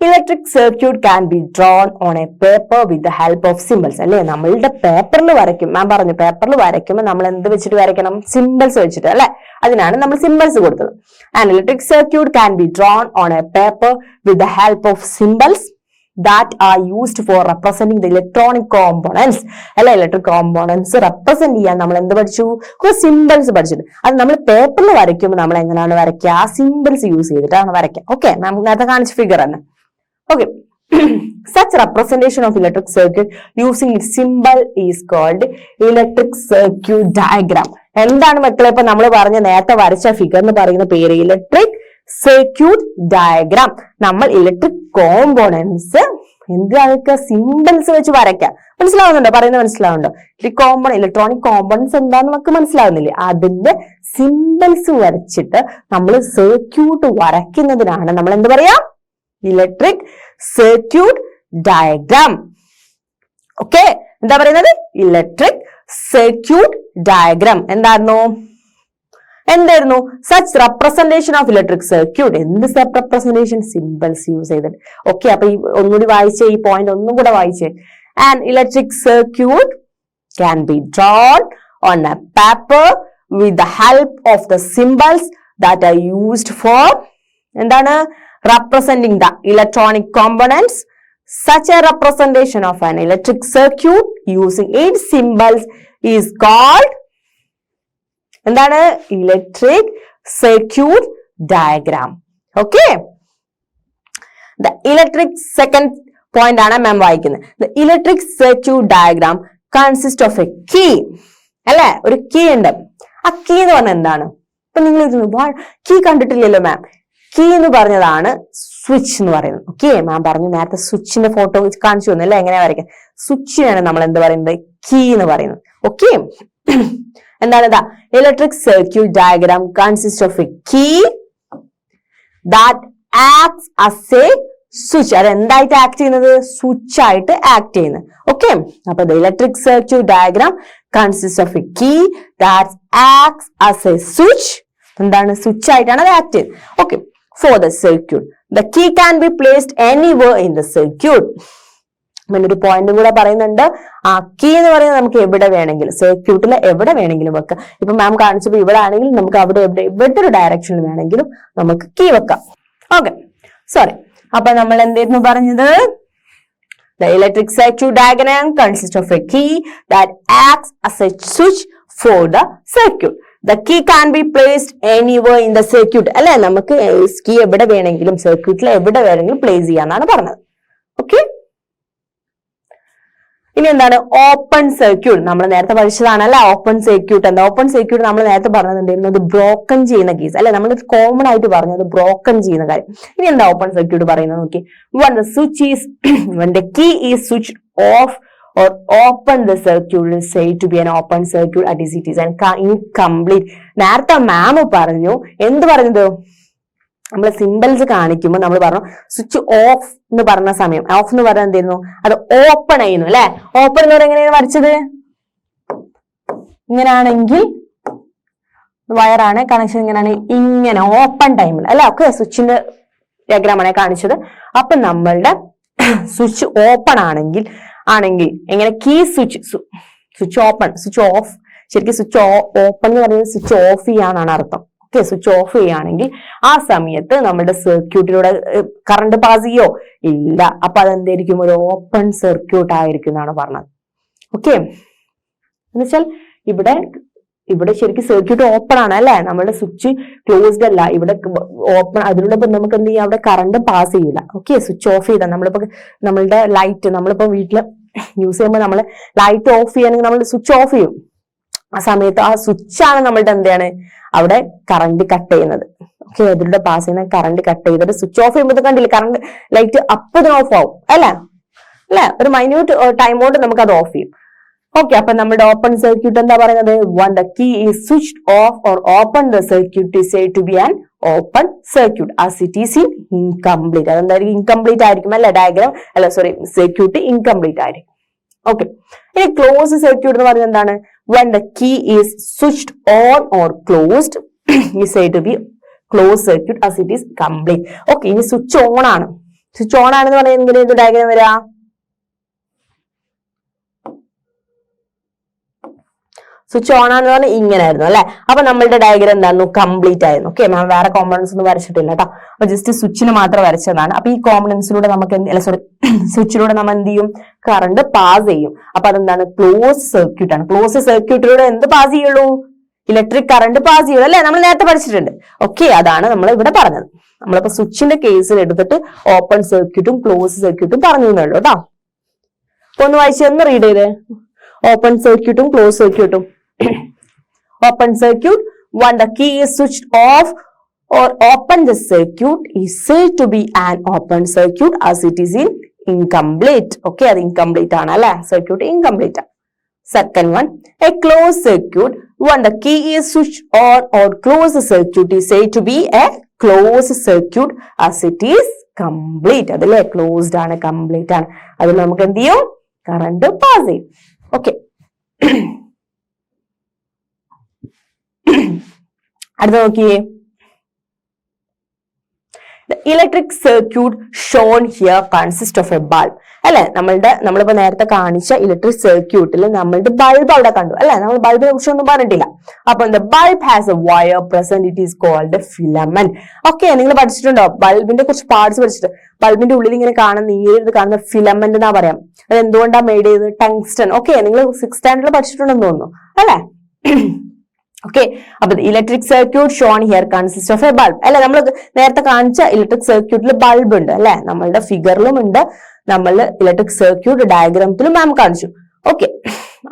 Electric circuit can be drawn on a paper with the help of symbols. അല്ലെ, നമ്മളുടെ പേപ്പറിൽ വരയ്ക്കും. മാം പറഞ്ഞു പേപ്പറിൽ വരയ്ക്കുമ്പോൾ നമ്മൾ എന്ത് വെച്ചിട്ട് വരയ്ക്കണം? സിമ്പിൾസ് വെച്ചിട്ട് അല്ലെ. അതിനാണ് നമ്മൾ സിമ്പിൾസ് കൊടുത്തത്. And electric circuit can be drawn on a paper with the help of symbols that are used for representing the electronic components. അല്ലെ, ഇലക്ട്രിക് കോമ്പോണൻസ് റെപ്രസെന്റ് ചെയ്യാൻ നമ്മൾ എന്ത് പഠിച്ചു? കുറച്ച് സിമ്പിൾസ് പഠിച്ചിട്ട്. അത് നമ്മൾ പേപ്പറിൽ വരയ്ക്കുമ്പോൾ നമ്മൾ എങ്ങനെയാണ് വരയ്ക്കുക? ആ സിമ്പിൾസ് യൂസ് ചെയ്തിട്ടാണ് വരയ്ക്കുക. ഓക്കെ, നമുക്ക് നേരത്തെ കാണിച്ച ഫിഗർ തന്നെ. Okay, such representation of electric circuit using its symbol is called electric circuit diagram. എന്താണ് മക്കളെ ഇപ്പൊ നമ്മൾ പറഞ്ഞ നേരത്തെ വരച്ച ഫിഗർ എന്ന് പറയുന്ന പേര്? Electric circuit diagram. നമ്മൾ ഇലക്ട്രിക് കോമ്പോണൻസ് എന്തൊക്കെ സിമ്പിൾസ് വെച്ച് വരയ്ക്കാം. മനസ്സിലാവുന്നുണ്ടോ? പറയുന്നത് മനസ്സിലാവുന്നുണ്ടോ? ഇലക്ട്രോണിക് കോമ്പോണൻസ് എന്താന്ന് നമുക്ക് മനസ്സിലാവുന്നില്ലേ? അതിന്റെ സിമ്പിൾസ് വരച്ചിട്ട് നമ്മൾ സർക്യൂട്ട് വരയ്ക്കുന്നതിനാണ് നമ്മൾ എന്ത് പറയാ? Electric circuit diagram. ഓക്കെ, എന്താ പറയുന്നത്? Electric circuit diagram. എന്തായിരുന്നു? Such representation of electric circuit. എന്ത് റെപ്രസെന്റേഷൻ? സിമ്പിൾസ് യൂസ് ചെയ്തിട്ട്. ഓക്കെ, അപ്പൊ ഒന്നുകൂടി വായിച്ചേ, ഈ പോയിന്റ് ഒന്നും കൂടെ വായിച്ചേ. And electric circuit can be drawn on a paper with the help of the symbols that are used for എന്താണ്? representing the electronic components. Such a representation of an electric circuit using its symbols is called എന്താണ്? Electric circuit diagram. Okay, the electric second point ആണ് മാം വായിക്കുന്നത്. The electric circuit diagram consists of a key. അല്ലെ, ഒരു key ഉണ്ട്. ആ key എന്ന് പറഞ്ഞാൽ എന്താണ്? ഇപ്പൊ നിങ്ങൾ കീ കണ്ടിട്ടില്ലല്ലോ മാം. കീ എന്ന് പറഞ്ഞതാണ് സ്വിച്ച് എന്ന് പറയുന്നത്. ഓക്കെ, മാം പറഞ്ഞു നേരത്തെ സ്വിച്ചിന്റെ ഫോട്ടോ കാണിച്ചു തന്നു അല്ലെ, എങ്ങനെയാ വരയ്ക്കാൻ. സ്വിച്ചിനാണ് നമ്മൾ എന്ത് പറയുന്നത്? കീ എന്ന് പറയുന്നത്. ഓക്കെ, എന്താണ് ഇതാ? Electric circuit diagram consist of a key that acts as a switch. അത് എന്തായിട്ട് ആക്ട് ചെയ്യുന്നത്? സ്വിച്ച് ആയിട്ട് ആക്ട് ചെയ്യുന്നത്. ഓക്കെ, അപ്പൊ electric circuit diagram consist of a key that acts as a switch. എന്താണ്? സ്വിച്ച് ആയിട്ടാണ് അത് ആക്ട് ചെയ്യുന്നത്. Okay, for the circuit. The key can be placed anywhere in the circuit. ഒരു പോയിന്റും കൂടെ പറയുന്നുണ്ട്. ആ കീ എന്ന് പറയുന്നത് നമുക്ക് എവിടെ വേണമെങ്കിലും സർക്യൂട്ടിൽ എവിടെ വേണമെങ്കിലും വെക്കാം. ഇപ്പൊ മാം കാണിച്ചപ്പോ ഇവിടെ ആണെങ്കിൽ നമുക്ക് അവിടെ എവിടെ ഒരു ഡയറക്ഷനിൽ വേണമെങ്കിലും നമുക്ക് കീ വെക്കാം. Okay, sorry. അപ്പൊ നമ്മൾ എന്തായിരുന്നു പറഞ്ഞത്? The electric circuit diagram consists of a key that acts as a switch for the circuit. The key can be placed anywhere in the circuit. അല്ലെ, നമുക്ക് കീ എവിടെ വേണമെങ്കിലും സർക്യൂട്ടിൽ എവിടെ വേണമെങ്കിലും പ്ലേസ് ചെയ്യാന്നാണ് പറഞ്ഞത്. ഓക്കെ, ഇനി എന്താണ്? Open circuit. നമ്മൾ നേരത്തെ പഠിച്ചതാണ് അല്ലെ. ഓപ്പൺ സർക്യൂട്ട് എന്താ? ഓപ്പൺ സർക്യൂട്ട് നമ്മൾ നേരത്തെ പറഞ്ഞിട്ടുണ്ടായിരുന്നു, അത് ബ്രോക്കൺ ചെയ്യുന്ന കേസ് അല്ലെ. നമ്മൾ കോമൺ ആയിട്ട് പറഞ്ഞത് ബ്രോക്കൺ ചെയ്യുന്ന കാര്യം. ഇനി എന്താ ഓപ്പൺ സർക്യൂട്ട് പറയുന്നത് നോക്കി. when the key is switched off or open, the circuit is said to be an open circuit as it is incomplete. നേരത്തെ മാം പറഞ്ഞു എന്ത് പറഞ്ഞത്? നമ്മൾ സിമ്പിൾസ് കാണിക്കുമ്പോൾ നമ്മൾ പറഞ്ഞു സ്വിച്ച് ഓഫ് എന്ന് പറഞ്ഞ സമയം. ഓഫ് എന്ന് പറഞ്ഞാൽ എന്തായിരുന്നു? അത് ഓപ്പൺ ചെയ്യുന്നു അല്ലെ. ഓപ്പൺ എന്ന് പറഞ്ഞാൽ എങ്ങനെയാണ് വരച്ചത്? ഇങ്ങനെയാണെങ്കിൽ വയറാണ്, കണക്ഷൻ ഇങ്ങനെയാണ്, ഇങ്ങനെ ഓപ്പൺ ടൈമിൽ അല്ലെ. ഓക്കെ, സ്വിച്ചിന്റെ ഡയഗ്രാമാണ് കാണിച്ചത്. അപ്പൊ നമ്മളുടെ സ്വിച്ച് ഓപ്പൺ ആണെങ്കിൽ എങ്ങനെ? Key switch open, switch off. ശരിക്കും സ്വിച്ച് ഓപ്പൺ എന്ന് പറയുന്നത് സ്വിച്ച് ഓഫ് ചെയ്യാന്നാണ് അർത്ഥം. ഓക്കെ, സ്വിച്ച് ഓഫ് ചെയ്യുകയാണെങ്കിൽ ആ സമയത്ത് നമ്മുടെ സർക്യൂട്ടിലൂടെ കറണ്ട് പാസ് ചെയ്യോ? ഇല്ല. അപ്പൊ അതെന്തായിരിക്കും? ഒരു ഓപ്പൺ സർക്യൂട്ട് ആയിരിക്കും എന്നാണ് പറഞ്ഞത്. ഓക്കെ, എന്നുവെച്ചാൽ ഇവിടെ ശരിക്കും സർക്യൂട്ട് ഓപ്പൺ ആണ് അല്ലെ, നമ്മുടെ സ്വിച്ച് ക്ലോസ്ഡ് അല്ല, ഇവിടെ ഓപ്പൺ. അതിലൂടെ നമുക്ക് എന്ത് ചെയ്യാം? അവിടെ കറണ്ട് പാസ് ചെയ്യില്ല. ഓക്കെ, സ്വിച്ച് ഓഫ് ചെയ്താൽ നമ്മളുടെ ലൈറ്റ് നമ്മളിപ്പോ വീട്ടില് യൂസ് ചെയ്യുമ്പോൾ നമ്മൾ ലൈറ്റ് ഓഫ് ചെയ്യണമെങ്കിൽ നമ്മൾ സ്വിച്ച് ഓഫ് ചെയ്യും. ആ സമയത്ത് ആ സ്വിച്ചാണ് നമ്മളുടെ എന്താണ് അവിടെ കറണ്ട് കട്ട് ചെയ്യുന്നത്. ഓക്കെ, അതിലൂടെ പാസ് ചെയ്യുന്ന കറണ്ട് കട്ട് ചെയ്തിട്ട് സ്വിച്ച് ഓഫ് ചെയ്യുമ്പോൾ കണ്ടില്ല, കറണ്ട് ലൈറ്റ് അപ്പം ഓഫ് ആവും അല്ലെ. ഒരു മൈന്യൂട്ട് ടൈം കൊണ്ട് നമുക്ക് അത് ഓഫ് ചെയ്യും. ഓക്കെ, അപ്പൊ നമ്മുടെ ഓപ്പൺ സർക്യൂട്ട് എന്താ പറയുന്നത്? When the key is switched off or open the circuit is said to be an open circuit as it is in incomplete. അതെന്തായിരിക്കും? ഇൻകംപ്ലീറ്റ് ആയിരിക്കും അല്ലെ, ഡയഗ്രാം അല്ല സോറി സർക്യൂട്ട് ഇൻകംപ്ലീറ്റ് ആയിരിക്കും. ഓക്കെ, ഇനി ക്ലോസ് സർക്യൂട്ട് എന്ന് പറയുന്നത് എന്താണ്? when the key is switched on or closed is said to be closed circuit as it is complete. Okay, ഇനി സ്വിച്ച് ഓൺ ആണ്. സ്വിച്ച് ഓൺ ആണെന്ന് പറഞ്ഞാൽ എങ്ങനെയാണ് ഡയഗ്രാം വരിക? സ്വിച്ച് ഓൺ ആണെന്ന് പറഞ്ഞാൽ ഇങ്ങനെ ആയിരുന്നു അല്ലെ. അപ്പൊ നമ്മളുടെ ഡയഗ്രാം എന്തായിരുന്നു? കംപ്ലീറ്റ് ആയിരുന്നു. ഓക്കെ, മാം വേറെ കോമ്പണൻസ് ഒന്നും വരച്ചിട്ടില്ല കേട്ടോ, അപ്പൊ ജസ്റ്റ് സ്വിച്ചിന് മാത്രം വരച്ചതാണ്. അപ്പൊ ഈ കോമ്പണൻസിലൂടെ നമുക്ക് സ്വിച്ചിലൂടെ നമ്മൾ എന്ത് ചെയ്യും? കറണ്ട് പാസ് ചെയ്യും. അപ്പൊ അതെന്താണ്? ക്ലോസ് സർക്യൂട്ട് ആണ്. ക്ലോസ് സർക്യൂട്ടിലൂടെ എന്ത് പാസ് ചെയ്യുള്ളൂ? ഇലക്ട്രിക് കറണ്ട് പാസ് ചെയ്യുള്ളൂ അല്ലെ, നമ്മൾ നേരത്തെ പഠിച്ചിട്ടുണ്ട്. ഓക്കെ, അതാണ് നമ്മൾ ഇവിടെ പറഞ്ഞത്. നമ്മളിപ്പോ സ്വിച്ചിന്റെ കേസിൽ എടുത്തിട്ട് ഓപ്പൺ സർക്യൂട്ടും ക്ലോസ് സർക്യൂട്ടും പറഞ്ഞു തന്നുള്ളൂ കേട്ടോ. അപ്പൊ ഒന്ന് വായിച്ച് ഒന്ന് റീഡ് ചെയ്തേ. ഓപ്പൺ സർക്യൂട്ടും ക്ലോസ് സർക്യൂട്ടും. Open circuit, when the key is switched off or open the circuit is said to be an open circuit as it is in incomplete. Okay, അത് incomplete ആണ് അല്ലെ, സർക്യൂട്ട് incomplete ആണ്. Second one, a closed circuit, when the key is switched on or closed the circuit is said to be a closed circuit as it is complete. അതല്ലേ, closed ആണ്, complete ആണ്. അതിൽ നമുക്ക് എന്ത് ചെയ്യും? കറണ്ട് പാസ് ചെയ്യും. Okay, അടുത്ത നോക്കിയേ. Electric circuit Sean here consist of a bulb അല്ലെ. നമ്മളിപ്പോ നേരത്തെ കാണിച്ച ഇലക്ട്രിക് സർക്യൂട്ടിൽ നമ്മളുടെ ബൾബ് അവിടെ കണ്ടു അല്ലെ. നമ്മൾ ബൾബിനെ കുറിച്ച് ഒന്നും പറഞ്ഞിട്ടില്ല. അപ്പൊ bulb has a wire present, it is called filament. Okay, നിങ്ങൾ പഠിച്ചിട്ടുണ്ടോ? ബൾബിന്റെ കുറച്ച് പാർട്സ് പഠിച്ചിട്ട്. ബൾബിന്റെ ഉള്ളിൽ ഇങ്ങനെ കാണുന്ന നീര് കാണുന്ന ഫിലമെന്റ് എന്നാ പറയാം. അത് എന്തുകൊണ്ടാണ് മെയ്ഡ് ചെയ്തത്? ടങ്സ്റ്റൺ. ഓക്കെ, നിങ്ങൾ 6th സ്റ്റാൻഡേർഡിൽ പഠിച്ചിട്ടുണ്ടെന്ന് തോന്നുന്നു അല്ലെ. ഓക്കെ, അപ്പൊ electric circuit Sean here consist of a bulb അല്ലെ. നമ്മൾ നേരത്തെ കാണിച്ച ഇലക്ട്രിക് സർക്യൂട്ടിൽ ബൾബ് ഉണ്ട് അല്ലെ, നമ്മളുടെ ഫിഗറിലും ഉണ്ട്, നമ്മൾ ഇലക്ട്രിക് സർക്യൂട്ട് ഡയഗ്രാമത്തിലും മാം കാണിച്ചു. ഓക്കെ,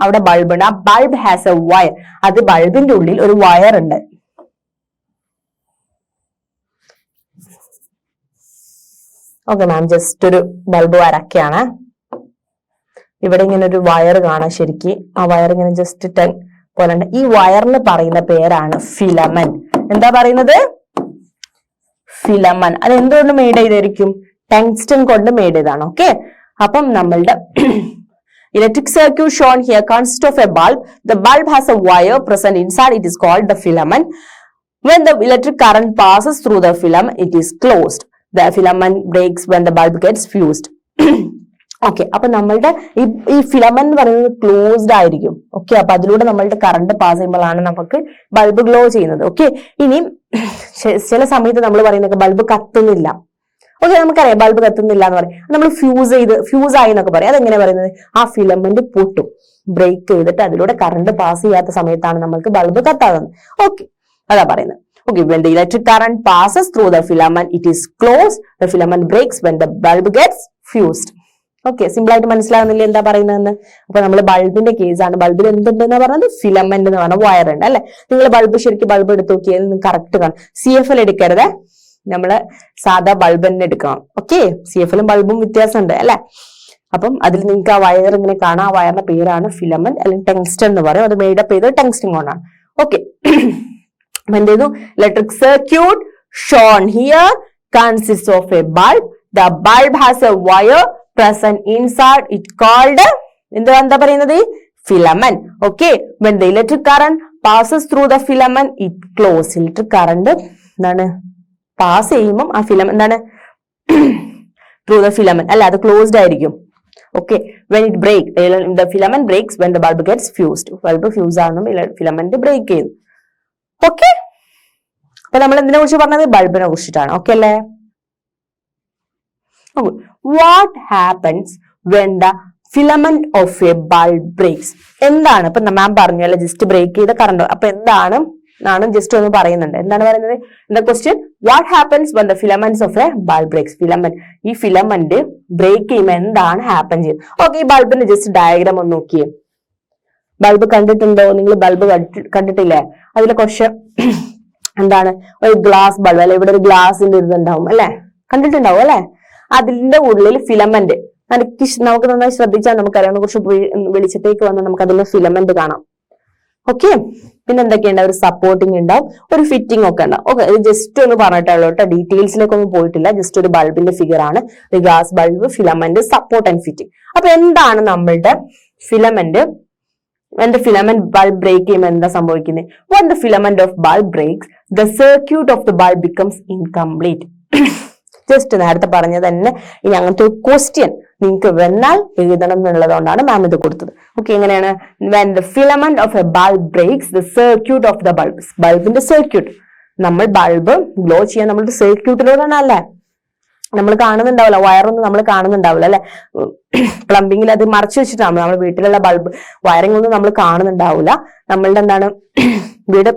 അവിടെ ബൾബ് ഉണ്ട്. ആ ബൾബ് ഹാസ് എ വയർ. അത് ബൾബിന്റെ ഉള്ളിൽ ഒരു വയർ ഉണ്ട്. ഓക്കെ മാം, ജസ്റ്റ് ഒരു ബൾബ് വരയ്ക്കാണ്. ഇവിടെ ഇങ്ങനെ ഒരു വയർ കാണാം. ശരിക്ക് ആ വയർ ഇങ്ങനെ ജസ്റ്റ് പോലെ. ഈ വയറിന് പറയുന്ന പേരാണ് ഫിലമൻ. എന്താ പറയുന്നത്? ഫിലമൻ. അത് എന്തുകൊണ്ട് മെയ്ഡ് ചെയ്തായിരിക്കും? ടങ്സ്റ്റൺ കൊണ്ട് മെയ്ഡ് ചെയ്താണ്. ഓക്കെ, അപ്പം നമ്മളുടെ electric circuit Sean here consist of a bulb. The bulb has a wire present inside. It is called the ഫിലമൻ. When the electric current passes through the filament, it is closed. The filament breaks when the bulb gets fused. Okay, അപ്പൊ നമ്മളുടെ ഈ filament എന്ന് പറയുന്നത് closed ആയിരിക്കും. Okay, അപ്പൊ അതിലൂടെ നമ്മളുടെ current pass ചെയ്യുമ്പോഴാണ് നമുക്ക് ബൾബ് ഗ്ലോ ചെയ്യുന്നത്. ഓക്കെ, ഇനി ചില സമയത്ത് നമ്മൾ പറയുന്നത് ബൾബ് കത്തുന്നില്ല. ഓക്കെ, നമുക്കറിയാം ബൾബ് കത്തുന്നില്ല എന്ന് പറയും. നമ്മൾ ഫ്യൂസ് ആയി എന്നൊക്കെ പറയും. അതെങ്ങനെ പറയുന്നത്? ആ ഫിലമെന്റ് പൊട്ടും, ബ്രേക്ക് ചെയ്തിട്ട് അതിലൂടെ കറണ്ട് പാസ് ചെയ്യാത്ത സമയത്താണ് നമുക്ക് ബൾബ് കത്താകുന്നത്. ഓക്കെ, അതാ പറയുന്നത്. Okay, when the electric current passes through the filament, it is closed. The filament breaks when the bulb gets fused. Okay, simple ആയിട്ട് മനസ്സിലാകുന്നില്ല എന്താ പറയുന്നതെന്ന്. അപ്പൊ നമ്മൾ ബൾബിന്റെ കേസാണ്. ബൾബിൽ എന്തുണ്ടെന്ന് പറഞ്ഞത്? ഫിലമെന്റ് എന്ന് പറഞ്ഞ വയർ ഉണ്ട് അല്ലെ. നിങ്ങൾ ബൾബ് ശരിക്കും ബൾബ് എടുത്ത് നോക്കിയാൽ കറക്റ്റ് കാണും. CFL എടുക്കരുത്, നമ്മള് സാധാ ബൾബ് തന്നെ എടുക്കണം. ഓക്കെ, CFL ബൾബും വ്യത്യാസമുണ്ട് അല്ലെ. അപ്പം അതിൽ നിങ്ങൾക്ക് ആ വയർ ഇങ്ങനെ കാണാം. ആ വയറിന്റെ പേരാണ് ഫിലമെന്റ് അല്ലെങ്കിൽ ടങ്സ്റ്റൺ എന്ന് പറയും. അത് മെയ്ഡപ്പ് ചെയ്തത് ടങ്സ്റ്റൺ കൊണ്ടാണ്. ഓക്കെ, എന്ത് ചെയ്തു? Electric circuit Sean here consist of a bulb. The bulb has a wire present inside. It called എന്താ പറയുന്നത്? Filament. Okay, when the electric current passes through the filament, it closes. Electric current എന്താണ് pass ചെയ്യുമ്പോൾ ആ filament എന്താണ്? through the filament അല്ല, അത് closed ആയിരിക്കും. Okay, when it break, the filament breaks when the bulb gets fused. Bulb fuse ആകുമ്പോൾ filament break ചെയ്യുന്നു. Okay, അപ്പൊ നമ്മൾ എന്തിനെ കുറിച്ച് പറഞ്ഞത്? ബൾബിനെ കുറിച്ചിട്ടാണ്. ഓക്കെ അല്ലേ? What happens when the filament of a bulb breaks? എന്താണ് ഇപ്പൊ മാം പറഞ്ഞു അല്ലെ, ജസ്റ്റ് ബ്രേക്ക് ചെയ്ത കറണ്ട്. അപ്പൊ എന്താണ് ജസ്റ്റ് ഒന്ന് പറയുന്നുണ്ട്. എന്താണ് പറയുന്നത്? The question, what happens when the filaments of a bulb breaks? Filament, ഈ ഫിലമെന്റ് ബ്രേക്ക് ചെയ്യുമ്പോൾ എന്താണ് ഹാപ്പൻ ചെയ്യുന്നത്? ഓക്കെ, ഈ ബൾബിന്റെ ജസ്റ്റ് ഡയഗ്രാം ഒന്ന് നോക്കിയേ. ബൾബ് കണ്ടിട്ടുണ്ടോ നിങ്ങൾ? ബൾബ് കണ്ടിട്ടില്ലേ? അതിലെ കുറച്ച് എന്താണ്, ഒരു ഗ്ലാസ് ബൾബ് അല്ലെ, ഇവിടെ ഒരു ഗ്ലാസിന്റെ ഇതുണ്ടാവും അല്ലെ, കണ്ടിട്ടുണ്ടാവും അല്ലെ? അതിന്റെ ഉള്ളിൽ ഫിലമെന്റ്, നമുക്ക് നന്നായി ശ്രദ്ധിച്ചാൽ നമുക്കറിയാം, കുറച്ച് വെളിച്ചത്തേക്ക് വന്ന് നമുക്ക് അതിന്റെ ഫിലമെന്റ് കാണാം. ഓക്കെ, പിന്നെ എന്തൊക്കെയുണ്ട്? ഒരു സപ്പോർട്ടിങ് ഉണ്ടാവും, ഒരു ഫിറ്റിംഗ് ഒക്കെ ഉണ്ടാവും. ഓക്കെ, ഇത് ജസ്റ്റ് ഒന്ന് പറഞ്ഞിട്ടുള്ളൂ കേട്ടോ, ഡീറ്റെയിൽസിലേക്കൊന്നും പോയിട്ടില്ല. ജസ്റ്റ് ഒരു ബൾബിന്റെ ഫിഗർ ആണ്. Glass bulb, filament, support and fitting. അപ്പൊ എന്താണ് നമ്മളുടെ filament? When the filament bulb break ചെയ്യുമ്പോൾ എന്താ സംഭവിക്കുന്നത്? When the filament of bulb breaks, the circuit of the bulb becomes incomplete. Just നേരത്തെ പറഞ്ഞത് തന്നെ. ഇനി അങ്ങനത്തെ ഒരു ക്വസ്റ്റ്യൻ നിങ്ങൾക്ക് വന്നാൽ എഴുതണം എന്നുള്ളതുകൊണ്ടാണ് മാം ഇത് കൊടുത്തത്. ഓക്കെ, എങ്ങനെയാണ്? When the filament of a bulb breaks, the circuit of the bulb, ബൾബിന്റെ സർക്യൂട്ട്, നമ്മൾ ബൾബ് ഗ്ലോ ചെയ്യാൻ നമ്മളുടെ സർക്യൂട്ടിലൂടെയാണ് അല്ലേ? നമ്മൾ കാണുന്നുണ്ടാവില്ല, വയറൊന്നും നമ്മൾ കാണുന്നുണ്ടാവില്ല അല്ലെ? പ്ലംബിങ്ങിൽ അത് മറച്ചു വെച്ചിട്ടാണ്. നമ്മുടെ വീട്ടിലുള്ള ബൾബ് വയറിംഗ് ഒന്നും നമ്മൾ കാണുന്നുണ്ടാവില്ല. നമ്മളുടെ എന്താണ്,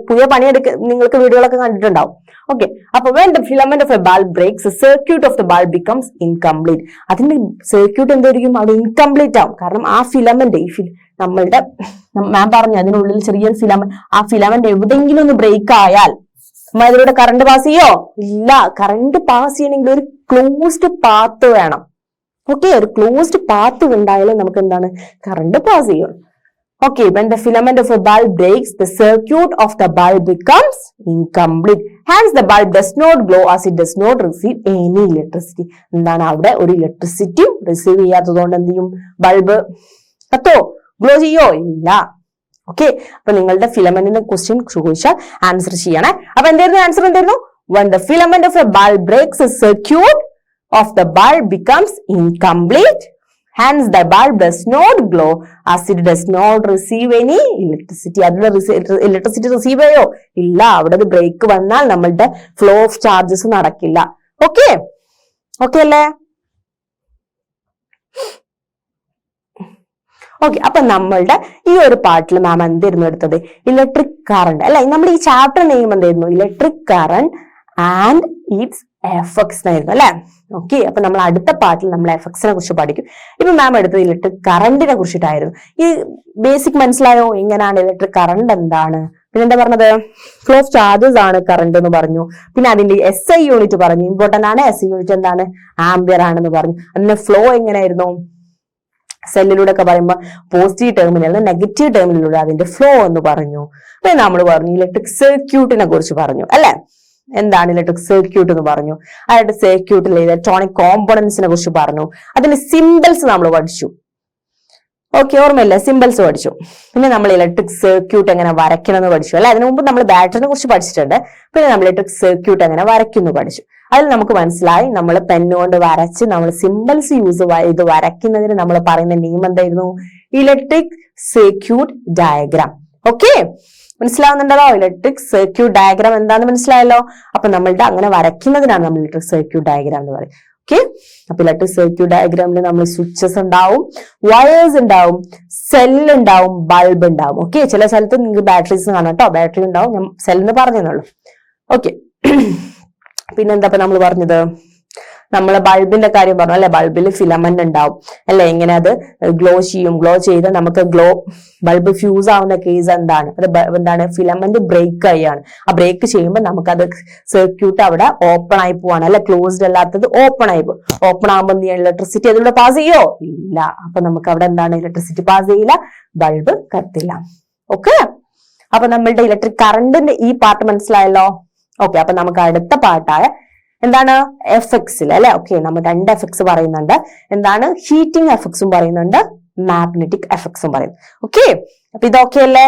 പുതിയ പണിയെടുക്ക, നിങ്ങൾക്ക് വീഡിയോകളൊക്കെ കണ്ടിട്ടുണ്ടാവും. ഓക്കെ, അപ്പൊ when the filament of a bulb breaks, the circuit of the bulb becomes incomplete. അതിന്റെ സർക്യൂട്ട് എന്തായിരിക്കും? അവിടെ ഇൻകംപ്ലീറ്റ് ആവും. കാരണം ആ ഫിലമെന്റ്, നമ്മളുടെ മാം പറഞ്ഞു അതിനുള്ളിൽ ചെറിയൊരു ഫിലമെന്റ്, ആ ഫിലമെന്റ് എവിടെയെങ്കിലും ഒന്ന് ബ്രേക്ക് ആയാൽ അതിലൂടെ കറണ്ട് പാസ് ചെയ്യോ? ഇല്ല. കറണ്ട് പാസ് ചെയ്യണമെങ്കിൽ ഒരു ക്ലോസ്ഡ് പാത്ത് വേണം. ഓക്കെ, ഒരു ക്ലോസ്ഡ് പാത്ത് ഉണ്ടായാലേ നമുക്ക് എന്താണ്, കറണ്ട് പാസ് ചെയ്യും. Okay, when the filament of a bulb breaks, the circuit of the bulb becomes incomplete. Hence the bulb does not glow as it does not receive any electricity. എന്താണ്, അവിടെ ഒരു ഇലക്ട്രിസിറ്റിയും receive ചെയ്യാത്തതുകൊണ്ട് എന്ത് ചെയ്യും? Bulb കത്തോ? Glow ചെയ്യോ? ഇല്ല. Okay, അപ്പൊ നിങ്ങളുടെ ഫിലമെന്റിന്റെ ക്വസ്റ്റ്യൻ ചോദിച്ചാൽ ആൻസർ ചെയ്യണേ. അപ്പൊ എന്തായിരുന്നു ആൻസർ? എന്തായിരുന്നു? When the filament of a bulb breaks, the circuit of the bulb becomes incomplete. Hence the bulb does not glow as it does not receive any electricity. അതിൽ electricity receive ചെയ്യോ? ഇല്ല. അവിടെ ഒരു break വന്നാൽ നമ്മളുടെ flow of charges നടക്കില്ല. Okay, okay അല്ലേ? Okay, അപ്പൊ നമ്മളുടെ ഈ ഒരു പാർട്ടിൽ മാം എന്തായിരുന്നു എടുത്തത്? ഇലക്ട്രിക് കറണ്ട് അല്ലെ? നമ്മൾ ഈ ചാപ്റ്റർ നെയിം എന്തായിരുന്നു? Electric current and it's effects എന്നായിരുന്നു അല്ലെ? ഓക്കെ, അപ്പൊ നമ്മൾ അടുത്ത പാർട്ടിൽ നമ്മൾ എഫക്ട്സിനെ കുറിച്ച് പഠിക്കും. ഇപ്പൊ മാം എടുത്തത് ഇലക്ട്രിക് കറണ്ടിനെ കുറിച്ചിട്ടായിരുന്നു. ഈ ബേസിക് മനസ്സിലായോ? എങ്ങനെയാണ് ഇലക്ട്രിക് കറണ്ട് എന്താണ്? പിന്നെ എന്താ പറഞ്ഞത്? ഫ്ലോ ഓഫ് ചാർജസ് ആണ് കറണ്ട് എന്ന് പറഞ്ഞു. പിന്നെ അതിന്റെ SI യൂണിറ്റ് പറഞ്ഞു, ഇമ്പോർട്ടന്റ് ആണ്. SI യൂണിറ്റ് എന്താണ്? ആംബിയർ ആണെന്ന് പറഞ്ഞു. അതിന്റെ ഫ്ലോ എങ്ങനെയായിരുന്നു? സെല്ലിലൂടെ ഒക്കെ പറയുമ്പോൾ പോസിറ്റീവ് ടെർമിനൽ, നെഗറ്റീവ് ടെർമിനലിലൂടെ അതിന്റെ ഫ്ലോ എന്ന് പറഞ്ഞു. പിന്നെ നമ്മൾ പറഞ്ഞു ഇലക്ട്രിക് സർക്യൂട്ടിനെ കുറിച്ച് പറഞ്ഞു അല്ലെ? എന്താണ് ഇലക്ട്രിക് സർക്യൂട്ട് എന്ന് പറഞ്ഞു. അതായത് സർക്യൂട്ടിലെ ഇലക്ട്രോണിക് കോമ്പോണൻസിനെ കുറിച്ച് പറഞ്ഞു. അതിന്റെ സിംബൽസ് നമ്മൾ പഠിച്ചു. ഓക്കെ, ഓർമ്മയില്ല? സിംബൽസ് പഠിച്ചു. പിന്നെ നമ്മൾ ഇലക്ട്രിക് സർക്യൂട്ട് എങ്ങനെ വരയ്ക്കണം എന്ന് പഠിച്ചു അല്ലെ? അതിനു മുമ്പ് നമ്മൾ ബാറ്ററിനെ കുറിച്ച് പഠിച്ചിട്ടുണ്ട്. പിന്നെ നമ്മൾ ഇലക്ട്രിക് സർക്യൂട്ട് എങ്ങനെ വരയ്ക്കുന്നു പഠിച്ചു. അതിൽ നമുക്ക് മനസ്സിലായി നമ്മൾ പെന്നുകൊണ്ട് വരച്ച് നമ്മൾ സിംബൽസ് യൂസ് ചെയ്ത് വരയ്ക്കുന്നതിന് നമ്മൾ പറയുന്ന നെയിം എന്തായിരുന്നു? Electric circuit diagram. ഓക്കെ, മനസ്സിലാവുന്നുണ്ടല്ലോ? ഇലക്ട്രിക് സർക്യൂട്ട് ഡയഗ്രാം എന്താണെന്ന് മനസ്സിലായല്ലോ? അപ്പൊ നമ്മളുടെ അങ്ങനെ വരയ്ക്കുന്നതിനാണ് നമ്മൾ ഇലക്ട്രിക് സർക്യൂട്ട് ഡയഗ്രാം എന്ന് പറയും. ഓക്കെ, അപ്പൊ ഇലക്ട്രിക് സർക്യൂട്ട് ഡയഗ്രാമിൽ നമ്മൾ സ്വിച്ചസ് ഉണ്ടാവും, വയേഴ്സ് ഉണ്ടാവും, സെല്ല് ഉണ്ടാവും, ബൾബ് ഉണ്ടാവും. ഓക്കെ, ചില സ്ഥലത്ത് നിങ്ങൾക്ക് ബാറ്ററീസ് കാണാം കേട്ടോ. ബാറ്ററി ഉണ്ടാവും, ഞാൻ സെല്ലെന്ന് പറഞ്ഞെന്നുള്ളൂ. ഓക്കെ, പിന്നെന്താ ഇപ്പൊ നമ്മൾ പറഞ്ഞത്? നമ്മളെ ബൾബിന്റെ കാര്യം പറഞ്ഞു അല്ലെ? ബൾബിൽ ഫിലമെന്റ് ഉണ്ടാവും അല്ലെ? എങ്ങനെ അത് ഗ്ലോ ചെയ്യും? ഗ്ലോ ചെയ്ത് നമുക്ക് ബൾബ് ഫ്യൂസ് ആവുന്ന കേസ് എന്താണ്? അത് എന്താണ്? ഫിലമെന്റ് ബ്രേക്ക് ആയാണ്. ആ ബ്രേക്ക് ചെയ്യുമ്പോൾ നമുക്കത് സർക്യൂട്ട് അവിടെ ഓപ്പൺ ആയി പോവാണ് അല്ലെ? ക്ലോസ്ഡ് അല്ലാത്തത് ഓപ്പൺ ആയി പോകും. ഓപ്പൺ ആകുമ്പോൾ ഇലക്ട്രിസിറ്റി അതിലൂടെ പാസ് ചെയ്യോ? ഇല്ല. അപ്പൊ നമുക്ക് അവിടെ എന്താണ്? ഇലക്ട്രിസിറ്റി പാസ് ചെയ്യില്ല, ബൾബ് കത്തില്ല. ഓക്കെ, അപ്പൊ നമ്മളുടെ ഇലക്ട്രിക് കറണ്ടിന്റെ ഈ പാർട്ട് മനസ്സിലായല്ലോ? ഓക്കെ, അപ്പൊ നമുക്ക് അടുത്ത പാർട്ടായ എന്താണ്? എഫക്ട്സിൽ അല്ലെ? ഓക്കെ, നമ്മൾ 2 എഫക്ട്സ് പറയുന്നുണ്ട്. എന്താണ്? ഹീറ്റിംഗ് എഫക്ട്സും പറയുന്നുണ്ട്, മാഗ്നറ്റിക് എഫക്ട്സും പറയുന്നു. ഓക്കെ, അപ്പൊ ഇതൊക്കെ അല്ലേ?